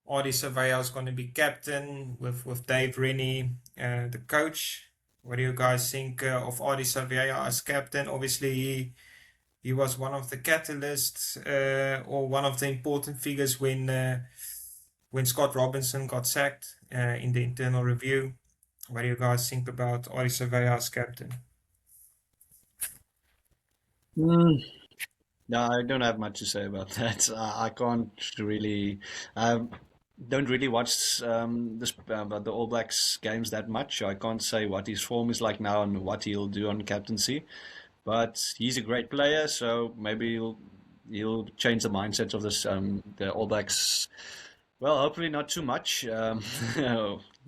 Adi Surveyor is going to be captain with Dave Rennie, the coach. What do you guys think of Adi Surveyor as captain? Obviously, he was one of the catalysts or one of the important figures when Scott Robinson got sacked in the internal review. What do you guys think about Adi Surveyor as captain? No, I don't have much to say about that. I can't really, don't really watch the All Blacks games that much. I can't say what his form is like now and what he'll do on captaincy. But he's a great player, so maybe he'll change the mindset of the All Blacks. Well, hopefully not too much.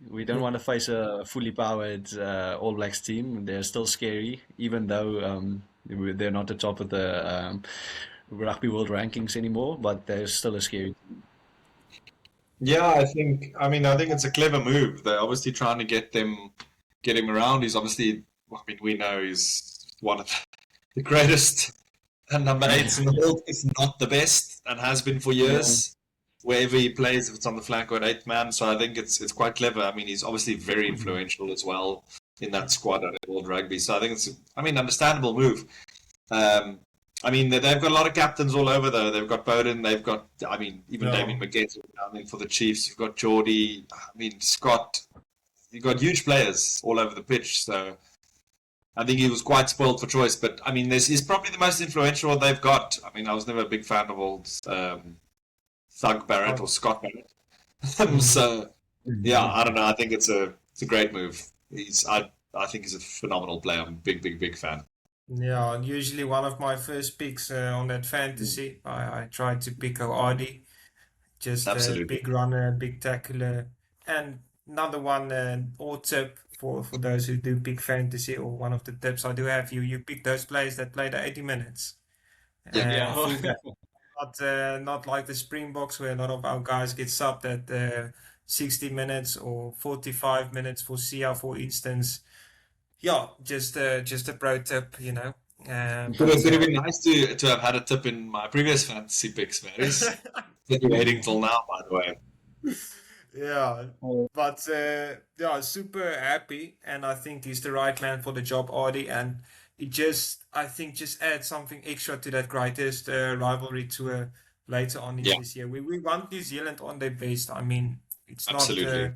We don't want to face a fully powered All Blacks team. They're still scary, even though they're not the top of the Rugby World rankings anymore, but they're still a scary team. Yeah, I think it's a clever move. They're obviously trying to get him around. He's obviously, we know he's one of the greatest number 8s in the world, if not the best, and has been for years. Wherever he plays, if it's on the flank or an 8th man. So I think it's quite clever. I mean, he's obviously very influential as well in that squad at World Rugby. So I think it's, understandable move. They've got a lot of captains all over though. They've got Bowden, they've got, even Damien McGett's down there for the Chiefs. You've got Geordie, Scott. You've got huge players all over the pitch. So I think he was quite spoiled for choice. But this is probably the most influential they've got. I was never a big fan of old Thug Barrett or Scott Barrett. So yeah, I don't know. I think it's a great move. I think he's a phenomenal player. I'm a big fan. Yeah, and usually one of my first picks on that fantasy, I tried to pick Adi, just a Absolutely. big runner, big tackler, and another one or tip for those who do pick fantasy, or one of the tips I do have, you pick those players that play the 80 minutes. Yeah. Fullback, not like the Springboks where a lot of our guys get subbed at 60 minutes or 45 minutes for Sia, for instance. Yeah, just a pro tip, Could have been nice to have had a tip in my previous fantasy picks, man. He's waiting till now, by the way. Yeah, but super happy, and I think he's the right man for the job, Adi, and it just adds something extra to that greatest rivalry tour later on in this year. We want New Zealand on their best. It's Absolutely. not.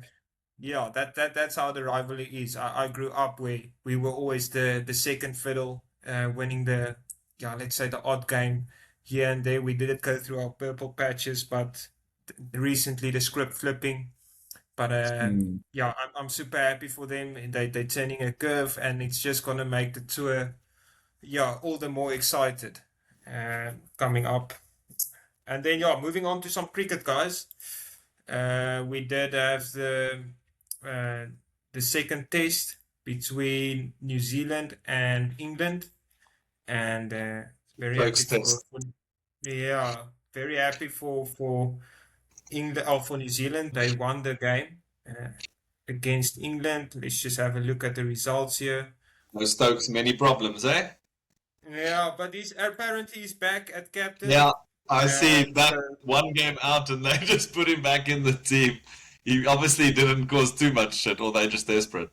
Yeah, that's how the rivalry is. I grew up where we were always the second fiddle, winning let's say the odd game here and there. We didn't go through our purple patches, but recently the script flipping. But I'm super happy for them. They're turning a curve, and it's just gonna make the tour, all the more excited coming up. And then moving on to some cricket, guys. We did have the second test between New Zealand and England, and very happy for England or for New Zealand. They won the game against England. Let's just have a look at the results here. No Stokes, many problems, eh? Yeah, but apparently he's back at captain. Yeah, I see that one game out, and they just put him back in the team. He obviously didn't cause too much shit, or they're just desperate.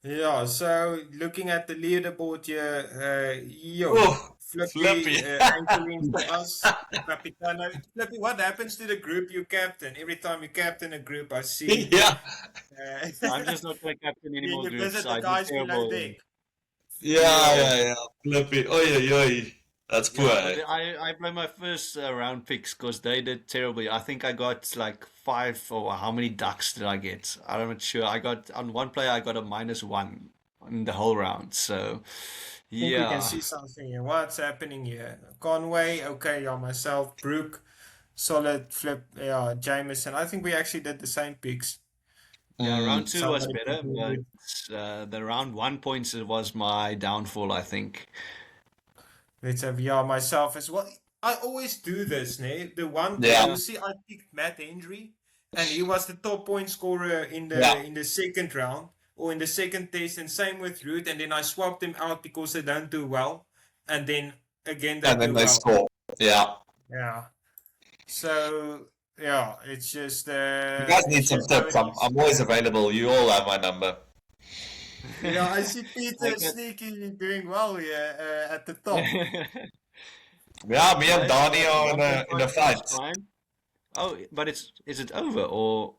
Yeah, so looking at the leaderboard here, Flippy, Flippy. anchoring for us, Capitano. Flippy, what happens to the group you captain? Every time you captain a group, I see Yeah. I'm just not going to captain any more you groups. visit the I do guys below terrible. deck. Yeah. Flippy. Oi, oi, oi. That's poor. Yeah, but I blame my first round picks because they did terribly. I think I got like 5 or how many ducks did I get? I'm not sure. I got on one player I got a -1 in the whole round. So I think we can yeah, see something here. What's happening here? Conway, okay, yeah, myself, Brooke, solid flip, yeah, Jameson. I think we actually did the same picks. yeah. Round 2 was Somebody better, but contributed. the round 1 points was my downfall. I think. Let's have yeah, myself as well. I always do this, ne? The one Yeah. you see, I picked Matt Hendry, and he was the top point scorer Yeah. in the second round or in the second test, and same with Root, and then I swapped him out because they don't do well, and then again they And then do they well. score. Yeah. Yeah. So yeah, it's just You guys need it's some just how tips. it I'm is. always available. You all have my number. Yeah, I see Peter Like sneaky doing well here at the top. Yeah, me and Guys, Donnie are in 1.5 a fight. is fine. Oh, but is it over or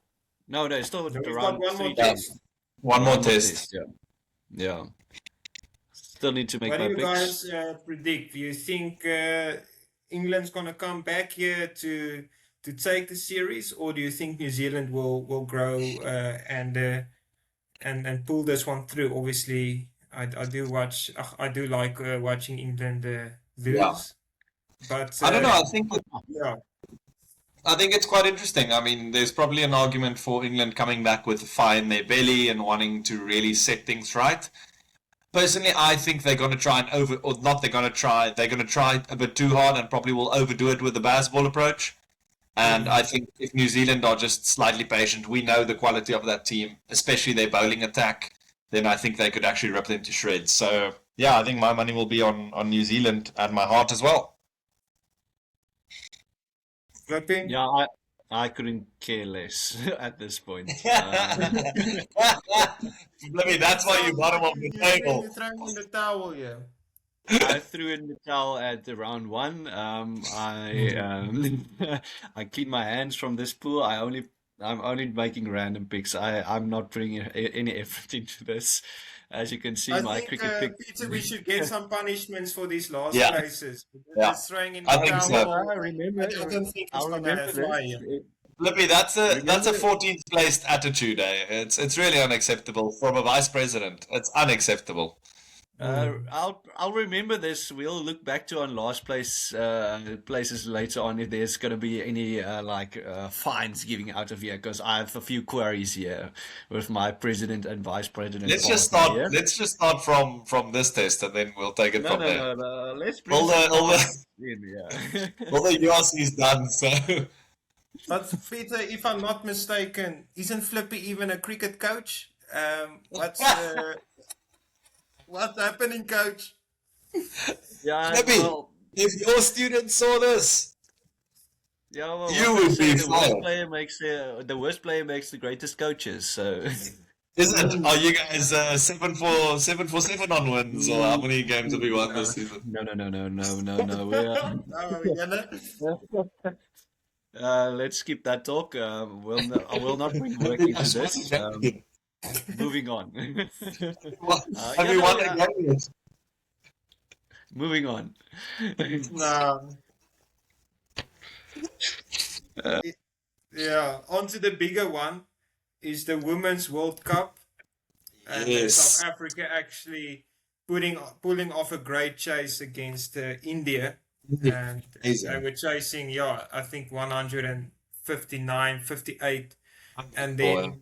no? It's still No, we've got around one more 3 Yeah. test. One more One more test. test. Yeah. Still need to make What do my you picks. guys predict? Do you think England's gonna come back here to take the series, or do you think New Zealand will grow and pull this one through? Obviously, I do watch. I do like watching England Yeah. lose, but I don't know. yeah, I think it's quite interesting. I mean, there's probably an argument for England coming back with a fire in their belly and wanting to really set things right. Personally, I think they're going to try and they're going to try a bit too hard and probably will overdo it with the baseball approach. And I think if New Zealand are just slightly patient, we know the quality of that team, especially their bowling attack, then I think they could actually rip them to shreds. So, yeah, I think my money will be on New Zealand and my heart as well. flipping. Yeah, I couldn't care less at this point. Maybe that's why you bottom of the table. You throw in the towel, yeah. I threw in the towel at the round 1. I cleaned my hands from this pool. I'm only making random picks. I'm not putting any effort into this. As you can see, I my think, cricket pick. Peter, we should get some punishments for these last Yeah. places. Yeah. Just throwing in I the think towel. so. I remember. I don't think it's I'll gonna remember fly this. here. Flippy, that's a Remember- 14th placed attitude. It's really unacceptable from a vice president. It's unacceptable. I'll remember this. We'll look back to on last places later on if there's going to be any fines giving out of here, because I have a few queries here with my president and vice president. Let's just partner start. here. Let's just start from this test, and then we'll take it from there. No. Let's bring All the- some all the- fines in, yeah. All the URC's done, so But Peter, if I'm not mistaken, isn't Flippy even a cricket coach? What's happening, coach? Yeah, Flippy, well, if your students saw this, well, you what they would say, be the worst fired. player makes the greatest coaches. So Is it? Are you guys 7-for-7 on wins, or how many games have we won this season? no. Oh, we're gonna. Let's skip that talk. I will not bring work into this. Moving on. Have we won a game yet? Moving on. No. Yeah, on to the bigger one is the Women's World Cup. And Yes. South Africa actually pulling off a great chase against India. And Amazing. they were chasing, I think 159, 58. And Boy.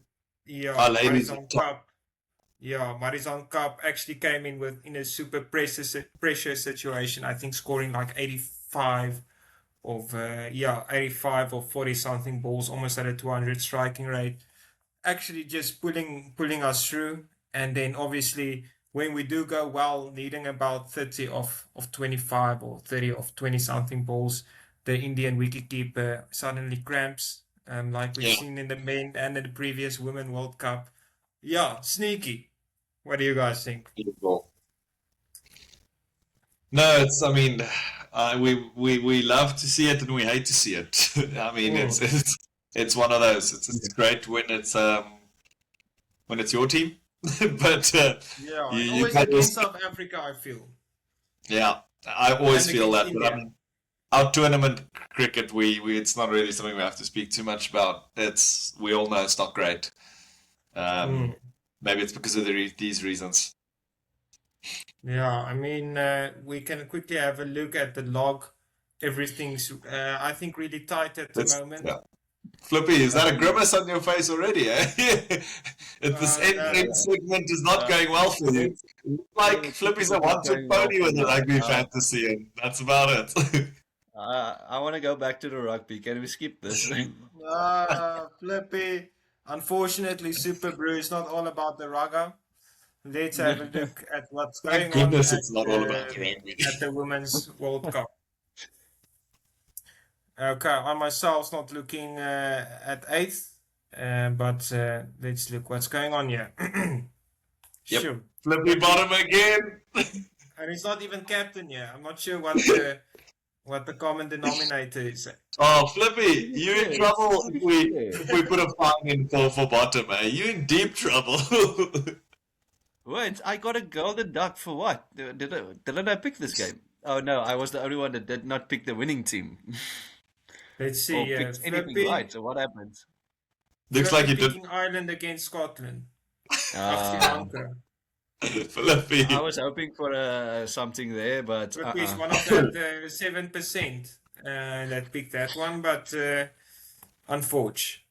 then, Our ladies Marizon are top. Cup. Yeah, Marizon Cup actually came in a super pressure situation. I think scoring like 85 or 40 something balls, almost at a 200 striking rate. Actually, just pulling us through. And then obviously, when we do go well, needing about 30 of 25 or 30 of 20 something balls, the Indian wicketkeeper suddenly cramps, like we've Yeah. seen in the men and in the previous Women World Cup. Yeah, sneaky. What do you guys think? Beautiful. No, it's. I mean, we love to see it and we hate to see it. I mean, it's one of those. It's great when it's your team, but Yeah, you and you always can't against just. South Africa, I feel, Yeah, I always and feel against that. But I India. mean, our tournament cricket, we it's not really something we have to speak too much about. We all know it's not great. Mm. Maybe it's because of these reasons. Yeah, I mean, we can quickly have a look at the log. Everything's, I think, really tight at the That's moment. yeah. Flippy, is that a Um, grimace on your face already? Eh? This no, end segment is not Uh, going well for you. it's, Like it's Flippy's a not one-trick going well pony for with the me. rugby fantasy, and that's about it. I want to go back to the rugby. Can we skip this? Flippy. Unfortunately, Super Brew is not all about the rugger. Let's have a look at what's Thank going on goodness it's not all about the rugby. at the Women's World Cup. Okay, I myself's not looking at eighth, but let's look what's going on here. Yep. Sure. Flippy bottom again. And he's not even captain yet. I'm not sure what the common denominator is. Oh, Flippy, you in Yes. trouble if we put a fine in for bottom, eh? You in deep trouble. Wait, I got a golden duck for what? Didn't I pick this game? Oh no, I was the only one that did not pick the winning team. Let's see. Or picked anything Flippy, right, so what happened? Looks like you did, picking Ireland against Scotland. Uh, Sri Lanka. Flippy. I was hoping for something there, but Flippy is one of that 7% that picked that one, but unfortunately.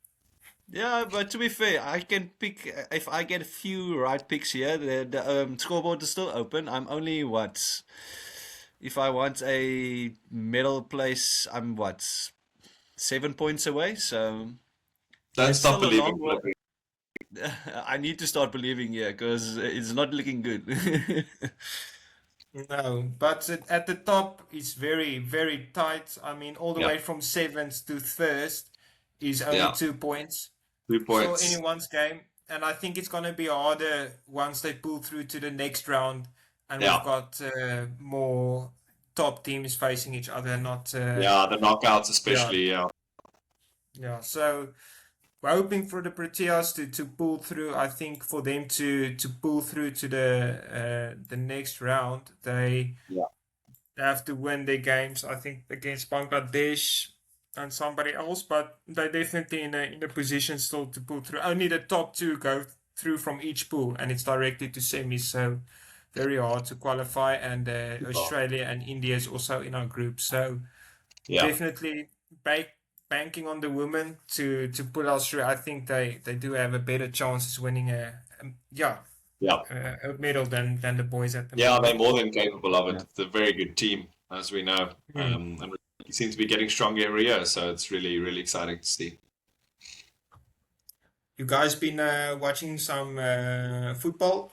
yeah, but to be fair, I can pick if I get a few right picks here. The scoreboard is still open. I'm only what? If I want a middle place, I'm what? 7 points away. So Don't it's stop still a believing, long way. Flippy. I need to start believing here because it's not looking good. No, but at the top it's very, very tight. I mean, all the Yeah, way from seventh to first is only yeah. 2 points. 2 So points. anyone's game, and I think it's gonna be harder once they pull through to the next round, and Yeah. we've got more top teams facing each other. Not Yeah, the knockouts yeah, especially, yeah. yeah. So we're hoping for the Proteas to pull through. I think for them to pull through to the next round, they Yeah. have to win their games. I think against Bangladesh and somebody else, but they're definitely in a position still to pull through. Only the top two go through from each pool, and it's directly to semis, so very hard to qualify. And Australia and India is also in our group, so Yeah. definitely banking on the women to pull us through. I think they do have a better chance of winning Yeah. a medal than the boys at the Yeah, they're moment. more than capable of it. Yeah. It's a very good team, as we know. Hmm. And we seem to be getting stronger every year, so it's really, really exciting to see. You guys been watching some football,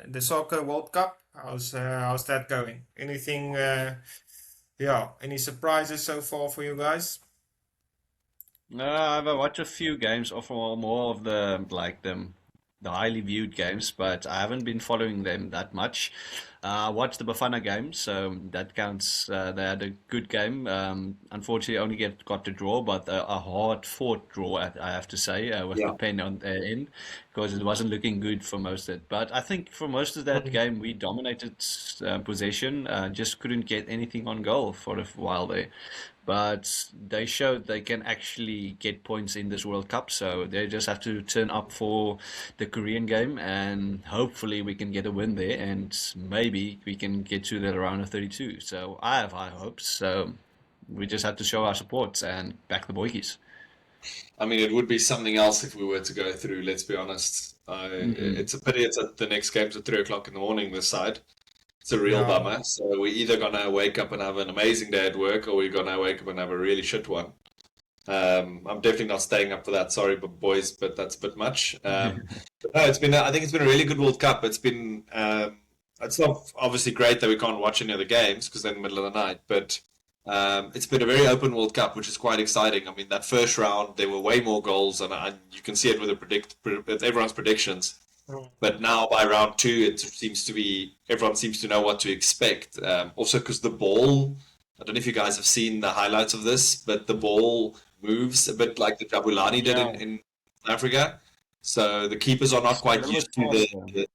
the soccer World Cup? How's that going? Anything? Any surprises so far for you guys? No, I've watched a few games of more of the highly viewed games, but I haven't been following them that much. I watched the Bafana game, so that counts. They had a good game. Unfortunately, only got the draw, but a hard-fought draw, I have to say, with the Yeah. pen on the end, because it wasn't looking good for most of it. But I think for most of that game, we dominated possession, just couldn't get anything on goal for a while there. But they showed they can actually get points in this World Cup, so they just have to turn up for the Korean game, and hopefully we can get a win there, and maybe we can get to the round of 32. So I have high hopes. So we just have to show our support and back the boykies. I mean, it would be something else if we were to go through, let's be honest. It's a pity it's at the next game's at 3 o'clock in the morning this side. It's a real Yeah. bummer. So we're either gonna wake up and have an amazing day at work, or we're gonna wake up and have a really shit one. I'm definitely not staying up for that. Sorry, boys, but that's a bit much. But no, I think it's been a really good World Cup. It's not obviously great that we can't watch any of the games because they're in the middle of the night, but it's been a very open World Cup, which is quite exciting. I mean, that first round there were way more goals, and you can see it with with everyone's predictions. But now by round 2, it seems to be everyone seems to know what to expect. Also, because the ball, I don't know if you guys have seen the highlights of this, but the ball moves a bit like the Jabulani did Yeah, in Africa. So the keepers are not it's a quite little bit used to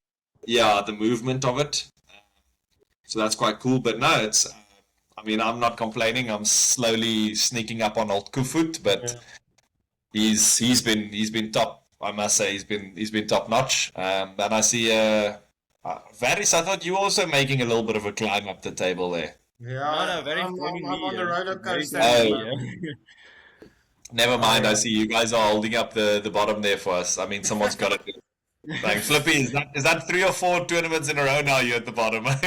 faster. the movement of it. So that's quite cool. But no, it's. I mean, I'm not complaining. I'm slowly sneaking up on old Kufut, but he's been top. I must say he's been top notch. And I see Varis. I thought you were also making a little bit of a climb up the table there. No, Yeah, very I'm joining me. on the roller Very coaster at the joining Oh, me. moment. never Oh mind. I yeah. see you guys are holding up the bottom there for us. I mean, someone's got to do it. Like Flippy, is that 3 or 4 tournaments in a row now? You're at the bottom. When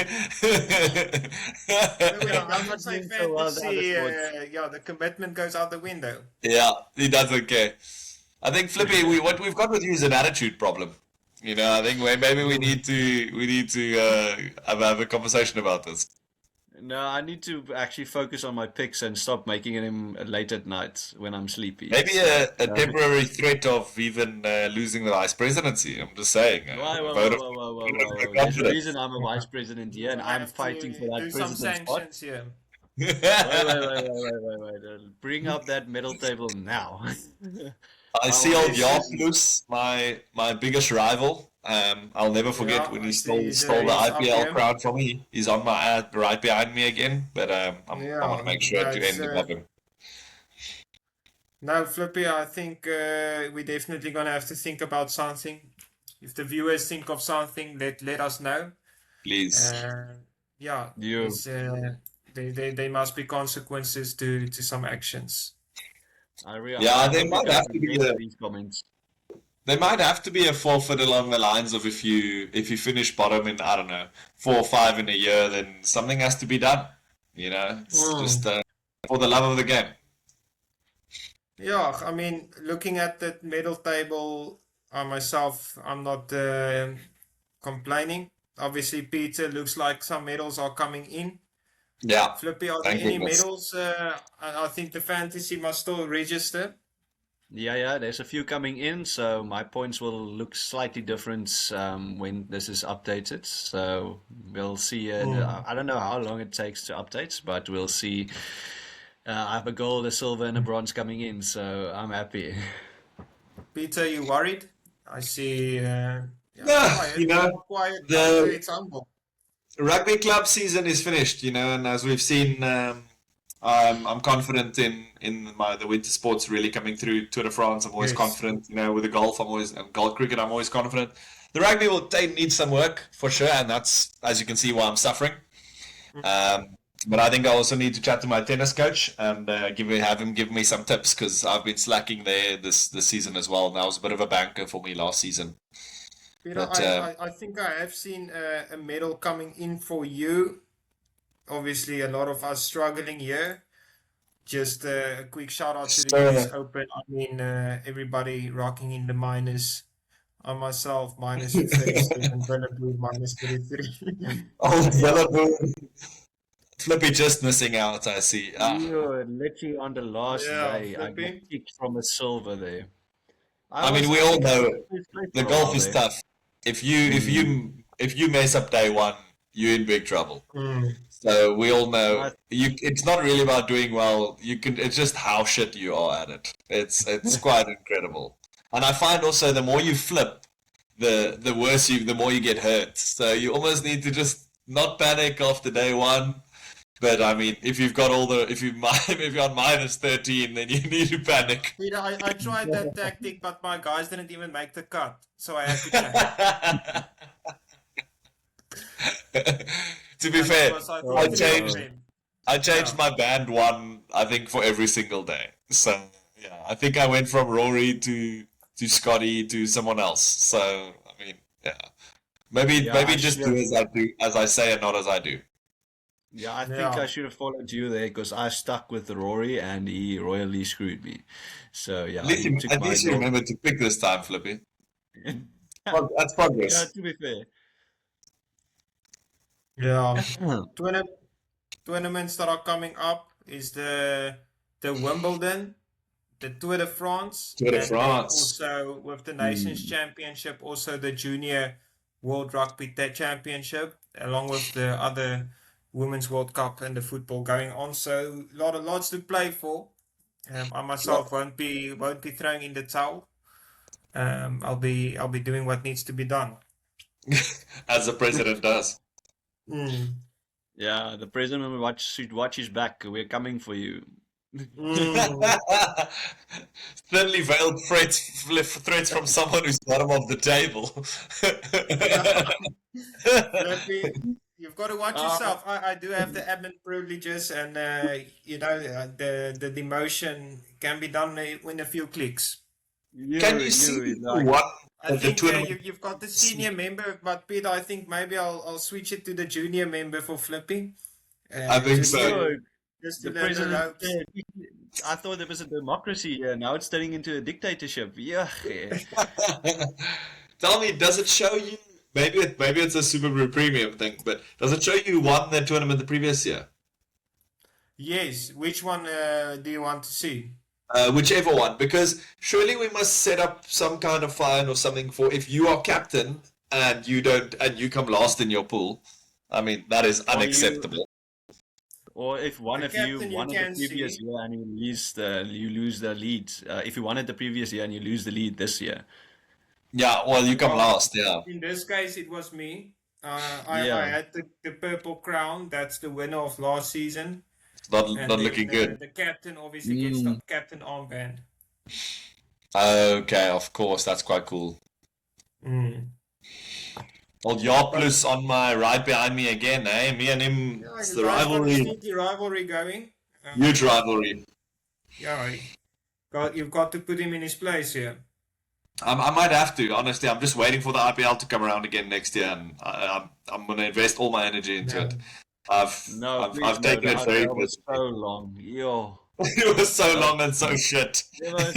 Yeah, it I'm comes to not say doing so well in the other fantasy, sports. yeah, the commitment goes out the window. Yeah, he does okay. I think Flippy, what we've got with you is an attitude problem. I think maybe we need to have a conversation about this. No, I need to actually focus on my picks and stop making him late at night when I'm sleepy. Maybe So, a temporary threat of even losing the vice presidency. I'm just saying, whoa, a whoa, vote whoa, of whoa, whoa, whoa, whoa, whoa. There's a confidence. reason I'm a vice president here, We're and gonna I'm have fighting for to that do some president spot. sanctions here. Wait. Bring up that medal table now. I I see want old to Yes. see. Jarplus, my biggest rival. I'll never forget Yeah, when I he see stole the he's up IPL here. crown from me. He's on my right behind me again, but I want to Yeah, make sure no, to it's end above him. no Flippy. I think we're definitely gonna have to think about something. If the viewers think of something, let us know. Please. Uh, yeah, You. it's there must be consequences to some actions. Yeah, I hope you guys enjoyed these comments. there might have to be a forfeit along the lines of if you finish bottom in, I don't know, 4 or 5 in a year, then something has to be done. It's just for the love of the game. Yeah, I mean, looking at the medal table, myself, I'm not complaining. Obviously, Peter, looks like some medals are coming in. Yeah, Flippy, are there thank any goodness. medals? I think the fantasy must still register. Yeah, there's a few coming in, so my points will look slightly different when this is updated. So we'll see. I don't know how long it takes to update, but we'll see. I have a gold, a silver, and a bronze coming in, so I'm happy. Peter, you worried? I see. Yeah, Yeah, quiet, quiet, but the it's humble. rugby club season is finished, and as we've seen, I'm confident in the winter sports really coming through. Tour de France, I'm always Yes. confident. With the golf, and golf cricket, I'm always confident. The rugby will need some work for sure, and that's, as you can see, why I'm suffering. But I think I also need to chat to my tennis coach and have him give me some tips, because I've been slacking there this season as well. And that was a bit of a banker for me last season. Peter, But I think I have seen a medal coming in for you. Obviously, a lot of us struggling here. Just a quick shout out to the US so, Open. I mean, everybody rocking in the minus. I myself minus 37, Bellaboo minus 33. old Yeah, Villa Flippy just missing out, I see. You're literally on the last yeah, day. I got Flippy. kicked from a silver there. I I mean, was, we I all think I was know in first place the for a golf while is there. tough. If you mess up day one, you're in big trouble. Mm. So we all know I, it's not really about doing well. It's just how shit you are at it. It's quite incredible. And I find also the more you flip, the worse the more you get hurt. So you almost need to just not panic after day one. But I mean, if you've got if you're on minus 13, then you need to panic. Peter, I tried that tactic, but my guys didn't even make the cut, so I had to change. To be And that fair, was, I oh I think, 3 of changed no. them. I Yeah. changed my band one, I think, for every single day. So yeah, I think I went from Rory to Scotty to someone else. So I mean, yeah, Yeah, maybe I should just do have. as I say, and not as I do. Yeah, I think Yeah. I should have followed you there because I stuck with Rory and he royally screwed me. So yeah, he took At my least you gold. remember to pick this time, Flippy. That's Yeah, progress. to be fair. Yeah. Tournaments that are coming up is the Wimbledon. the Tour de France, Tour de and then France. also with the Nations Championship, also the Junior World Rugby Championship, along with the other Women's World Cup and the football going on. So lots to play for. I myself won't be throwing in the towel. I'll be doing what needs to be done. As the president does. Yeah, the president should watch his back. We're coming for you. Thinly veiled threats from someone who's bottom of the table. You've got to watch yourself. I do have the admin privileges, and the demotion can be done in a few clicks. Can you see what? I think you've got the senior member, but Peter, I think maybe I'll switch it to the junior member for Flippy. I think so. Just to The let her president, know. I thought there was a democracy here. Now it's turning into a dictatorship. Yeah. Tell me, does it show you? Maybe it's a Super Brew Premium thing, but does it show you won that tournament the previous year? Yes. Which one do you want to see? Whichever one, because surely we must set up some kind of fine or something for if you are captain and you come last in your pool. I mean, that is unacceptable. Or if one of you won it the previous year and you lose the lead. If you won it the previous year and you lose the lead this year. Yeah, well, you come last, yeah. In this case, it was me. I had the purple crown. That's the winner of last season. Not looking good. The captain obviously gets the captain armband. Okay, of course, that's quite cool. Well, Plus on my right behind me again, eh? Me and him, it's the rivalry. Sneaky rivalry going. Huge rivalry. Yeah, you've got to put him in his place here. I might have to, honestly. I'm just waiting for the IPL to come around again next year, and I'm going to invest all my energy into it. I've taken it very. It was so long. Yo. It was so long and so shit. It was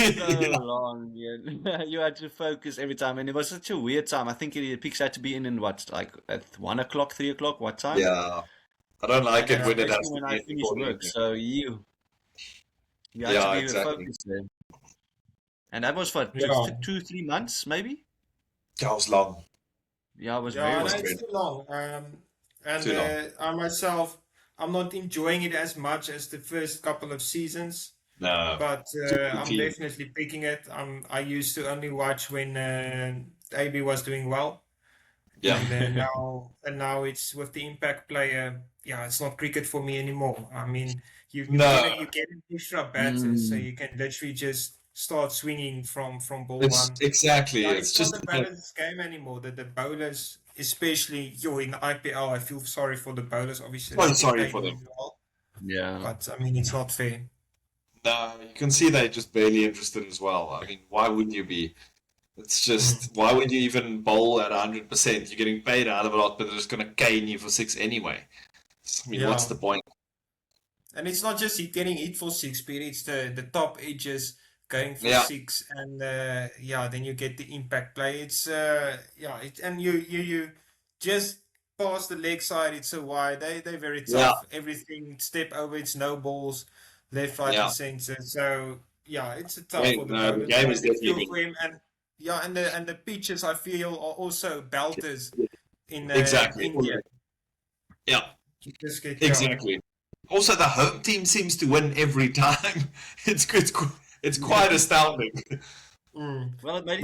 so long. Yeah. You had to focus every time, and it was such a weird time. I think the picks had to be in what, like at 1 o'clock, 3 o'clock. What time? Yeah, I don't like it when it has when to I be finish work. So you had to be focused there. And that was for 2-3 months, maybe. That was long. Yeah, it was very long. It's too long. I myself, I'm not enjoying it as much as the first couple of seasons. No, but I'm definitely picking it. I used to only watch when AB was doing well. Yeah. And now it's with the impact player. Yeah, it's not cricket for me anymore. I mean, you get an extra batter, so you can literally just start swinging from ball one. Exactly. It's just not a balanced game anymore. The bowlers, especially in the IPL, I feel sorry for the bowlers. Obviously, I'm sorry for them. Yeah, but I mean, it's not fair. No, you can see they're just barely interested as well. I mean, why would you be? It's just, why would you even bowl at 100%? You're getting paid out of a lot, but they're just going to cane you for 6 anyway. I mean, what's the point? And it's not just getting hit for 6, but it's the top edges going for 6, and then you get the impact play. It's and you just past the leg side. It's a wide. They're very tough. Everything step over. It's no balls, left, right, and center. So it's a tough for the game is definitely for him. And the pitches I feel are also belters in India. Yeah, exactly. Also, the home team seems to win every time. It's good. It's quite astounding. Well, maybe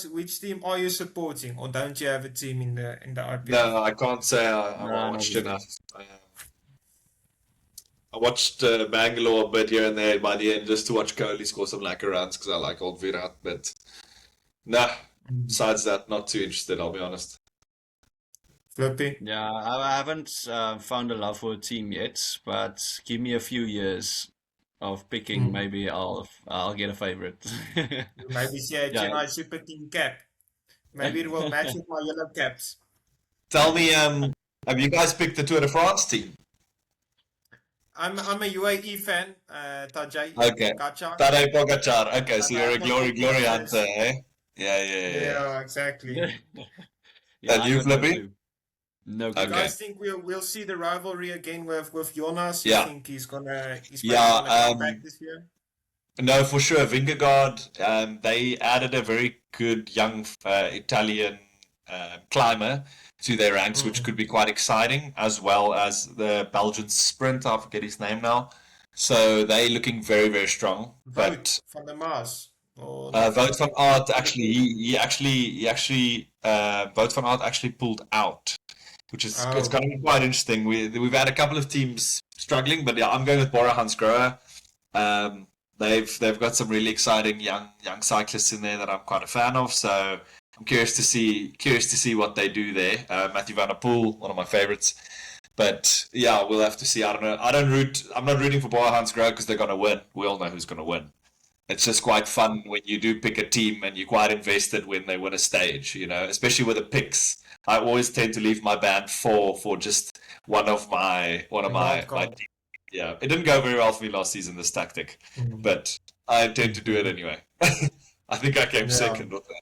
which team are you supporting, or don't you have a team in the IPL? No, I can't say I watched enough. I watched Bangalore a bit here and there by the end just to watch Kohli score some lacquer runs because I like old Virat. But besides that, not too interested, I'll be honest. Flippy? Yeah, I haven't found a love for a team yet, but give me a few years of picking, maybe I'll get a favorite. Maybe see a Chennai Super Team cap. Maybe it will match with my yellow caps. Tell me, have you guys picked the Tour de France team? I'm a UAE fan, Tadej Pogacar. Tadej Pogacar. Okay, so you're a glory hunter, eh? Yeah. Yeah, exactly. And you, Flippy? No You good. Okay. guys think we'll see the rivalry again with Jonas? You Yeah. think he's maybe Yeah, gonna come back this year? No, for sure. Vingegaard, they added a very good young Italian climber to their ranks, which could be quite exciting, as well as the Belgian sprinter. I forget his name now. So they're looking very, very strong. Vote van der Maas. Or Wout van Aert actually, Wout van Aert actually pulled out, which is it's going to be quite interesting. We've had a couple of teams struggling, but yeah, I'm going with Bora Hansgrohe. They've got some really exciting young cyclists in there that I'm quite a fan of. So I'm curious to see what they do there. Matthew Van Der Poel, one of my favorites. But yeah, we'll have to see. I don't know. I'm not rooting for Bora Hansgrohe because they're going to win. We all know who's going to win. It's just quite fun when you do pick a team and you're quite invested when they win a stage, especially with the picks. I always tend to leave my band for just one of my teams. Yeah, it didn't go very well for me last season, this tactic, but I intend to do it anyway. I think I came second with that.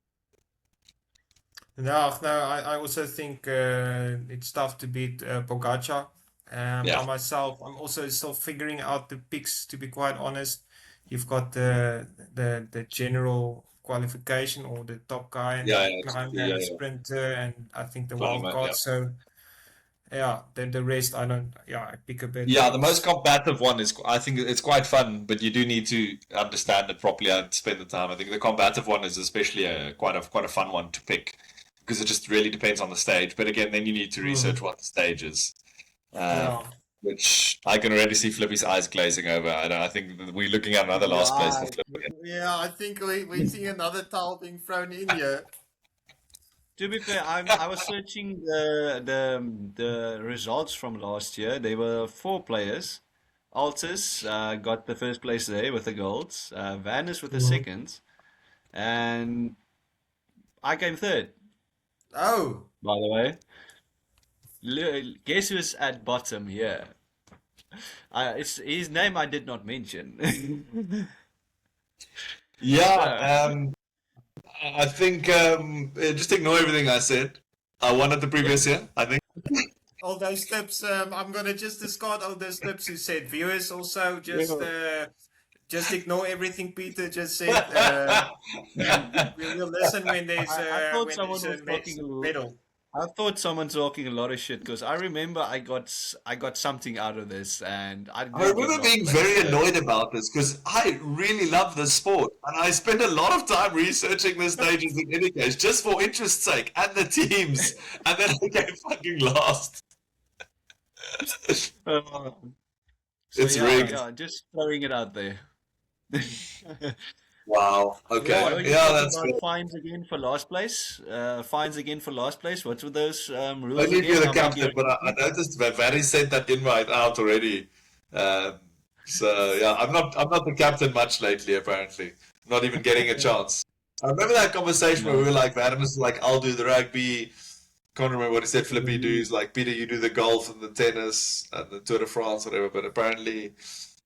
No, I also think it's tough to beat Pogacar. By myself, I'm also still figuring out the picks, to be quite honest. You've got the general qualification or the top guy and the climber and the sprinter and I think the wild card. So then the rest I pick a bit. Yeah, the most combative one is, I think it's quite fun, but you do need to understand it properly and spend the time. I think the combative one is especially quite a fun one to pick because it just really depends on the stage. But again, then you need to research what the stage is. Which I can already see Flippy's eyes glazing over. I think we're looking at another last place for Flippy. Yeah, I think we're seeing another towel being thrown in here. To be fair, I was searching the results from last year. There were 4 players. Altus got the first place there with the golds. Vannes with the second. And I came third, Oh, by the way. Guess who's at bottom here? It's his name I did not mention. I think just ignore everything I said. I won at the previous year, I think. all those tips. I'm gonna just discard all those tips you said. Viewers also just ignore everything Peter just said. We will listen when there's I thought when someone there's was a talking medal. I thought someone's talking a lot of shit because I remember I got something out of this and I I remember being very annoyed about this because I really love this sport and I spend a lot of time researching the stages in any case just for interest's sake and the teams, and then I came fucking last. It's rigged. Yeah, just throwing it out there. Wow. Okay. That's good. Fines again for last place. What were those rules I need again? you the How many captain, but I noticed that Vanny sent that invite out already. So yeah, I'm not the captain much lately. Apparently, not even getting a chance. I remember that conversation where we were like, Vanny was like, "I'll do the rugby." Can't remember what he said. Flippy do's like, Peter, you do the golf and the tennis and the Tour de France, whatever. But apparently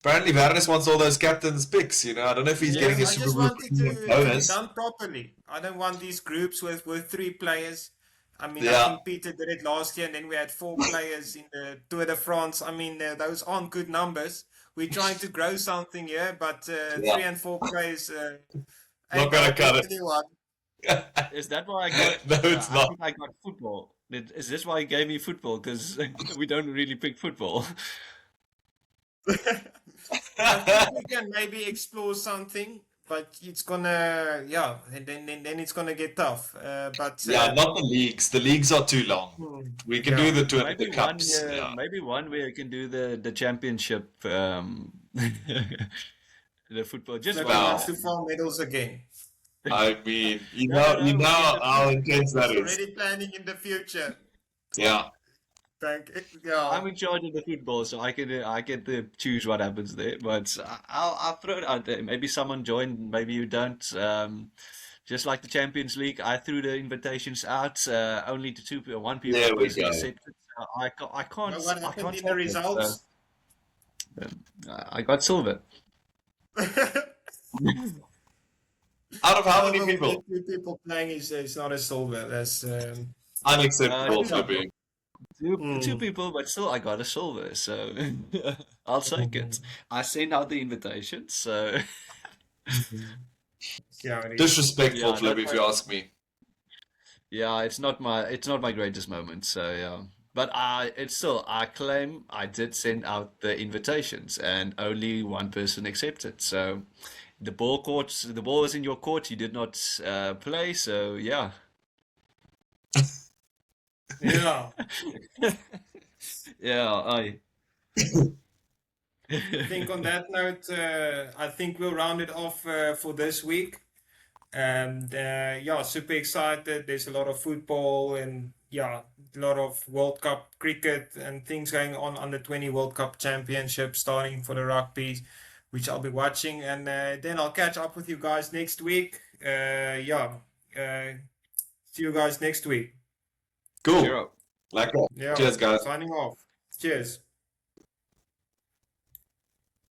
Varnes wants all those captains' picks. I don't know if he's getting a I super just want it to be bonus. done properly. I don't want these groups with 3 players. I mean, I Yeah. think Peter did it last year, and then we had 4 players in the Tour de France. I mean, those aren't good numbers. We're trying to grow something here, but 3 and 4 players Not gonna cut it. anyone. Is that why I got? No, it's I not. think I got football. Is this why he gave me football? Because we don't really pick football. I think we can maybe explore something, but it's gonna, and then it's gonna get tough. But Not the leagues. The leagues are too long. We can do the tour, the cups. Maybe one where you can do the championship, the football. Just Flippy one. wants to farm medals again. I mean, you No, know no, how intense that is. Already planning in the future. Yeah. I'm in charge of the football, so I get to choose what happens there. But I'll throw it out there. Maybe someone joined, maybe you don't. Just like the Champions League, I threw the invitations out only to one people. There we person go. accepted. I can't. What I happened can't in stop the it. results? I got silver. Out of how many people? 2 people playing is not a silver. That's Unacceptable, Uh, Flippy. Two people, but still I got a silver, so I'll take it. I sent out the invitation, so Yeah, it is. Disrespectful, yeah, Flip, if you ask me. yeah, it's not my greatest moment, so yeah. But I claim I did send out the invitations, and only one person accepted. So the ball was in your court. You did not play, so yeah. Yeah. Yeah, I think on that note, I think we'll round it off for this week. And yeah, super excited. There's a lot of football and yeah, a lot of World Cup cricket and things going on under 20 World Cup Championship starting for the rugby, which I'll be watching. And then I'll catch up with you guys next week. Yeah, see you guys next week. Cool. cheer up. Like that. Yeah, Cheers, guys. signing off. Cheers.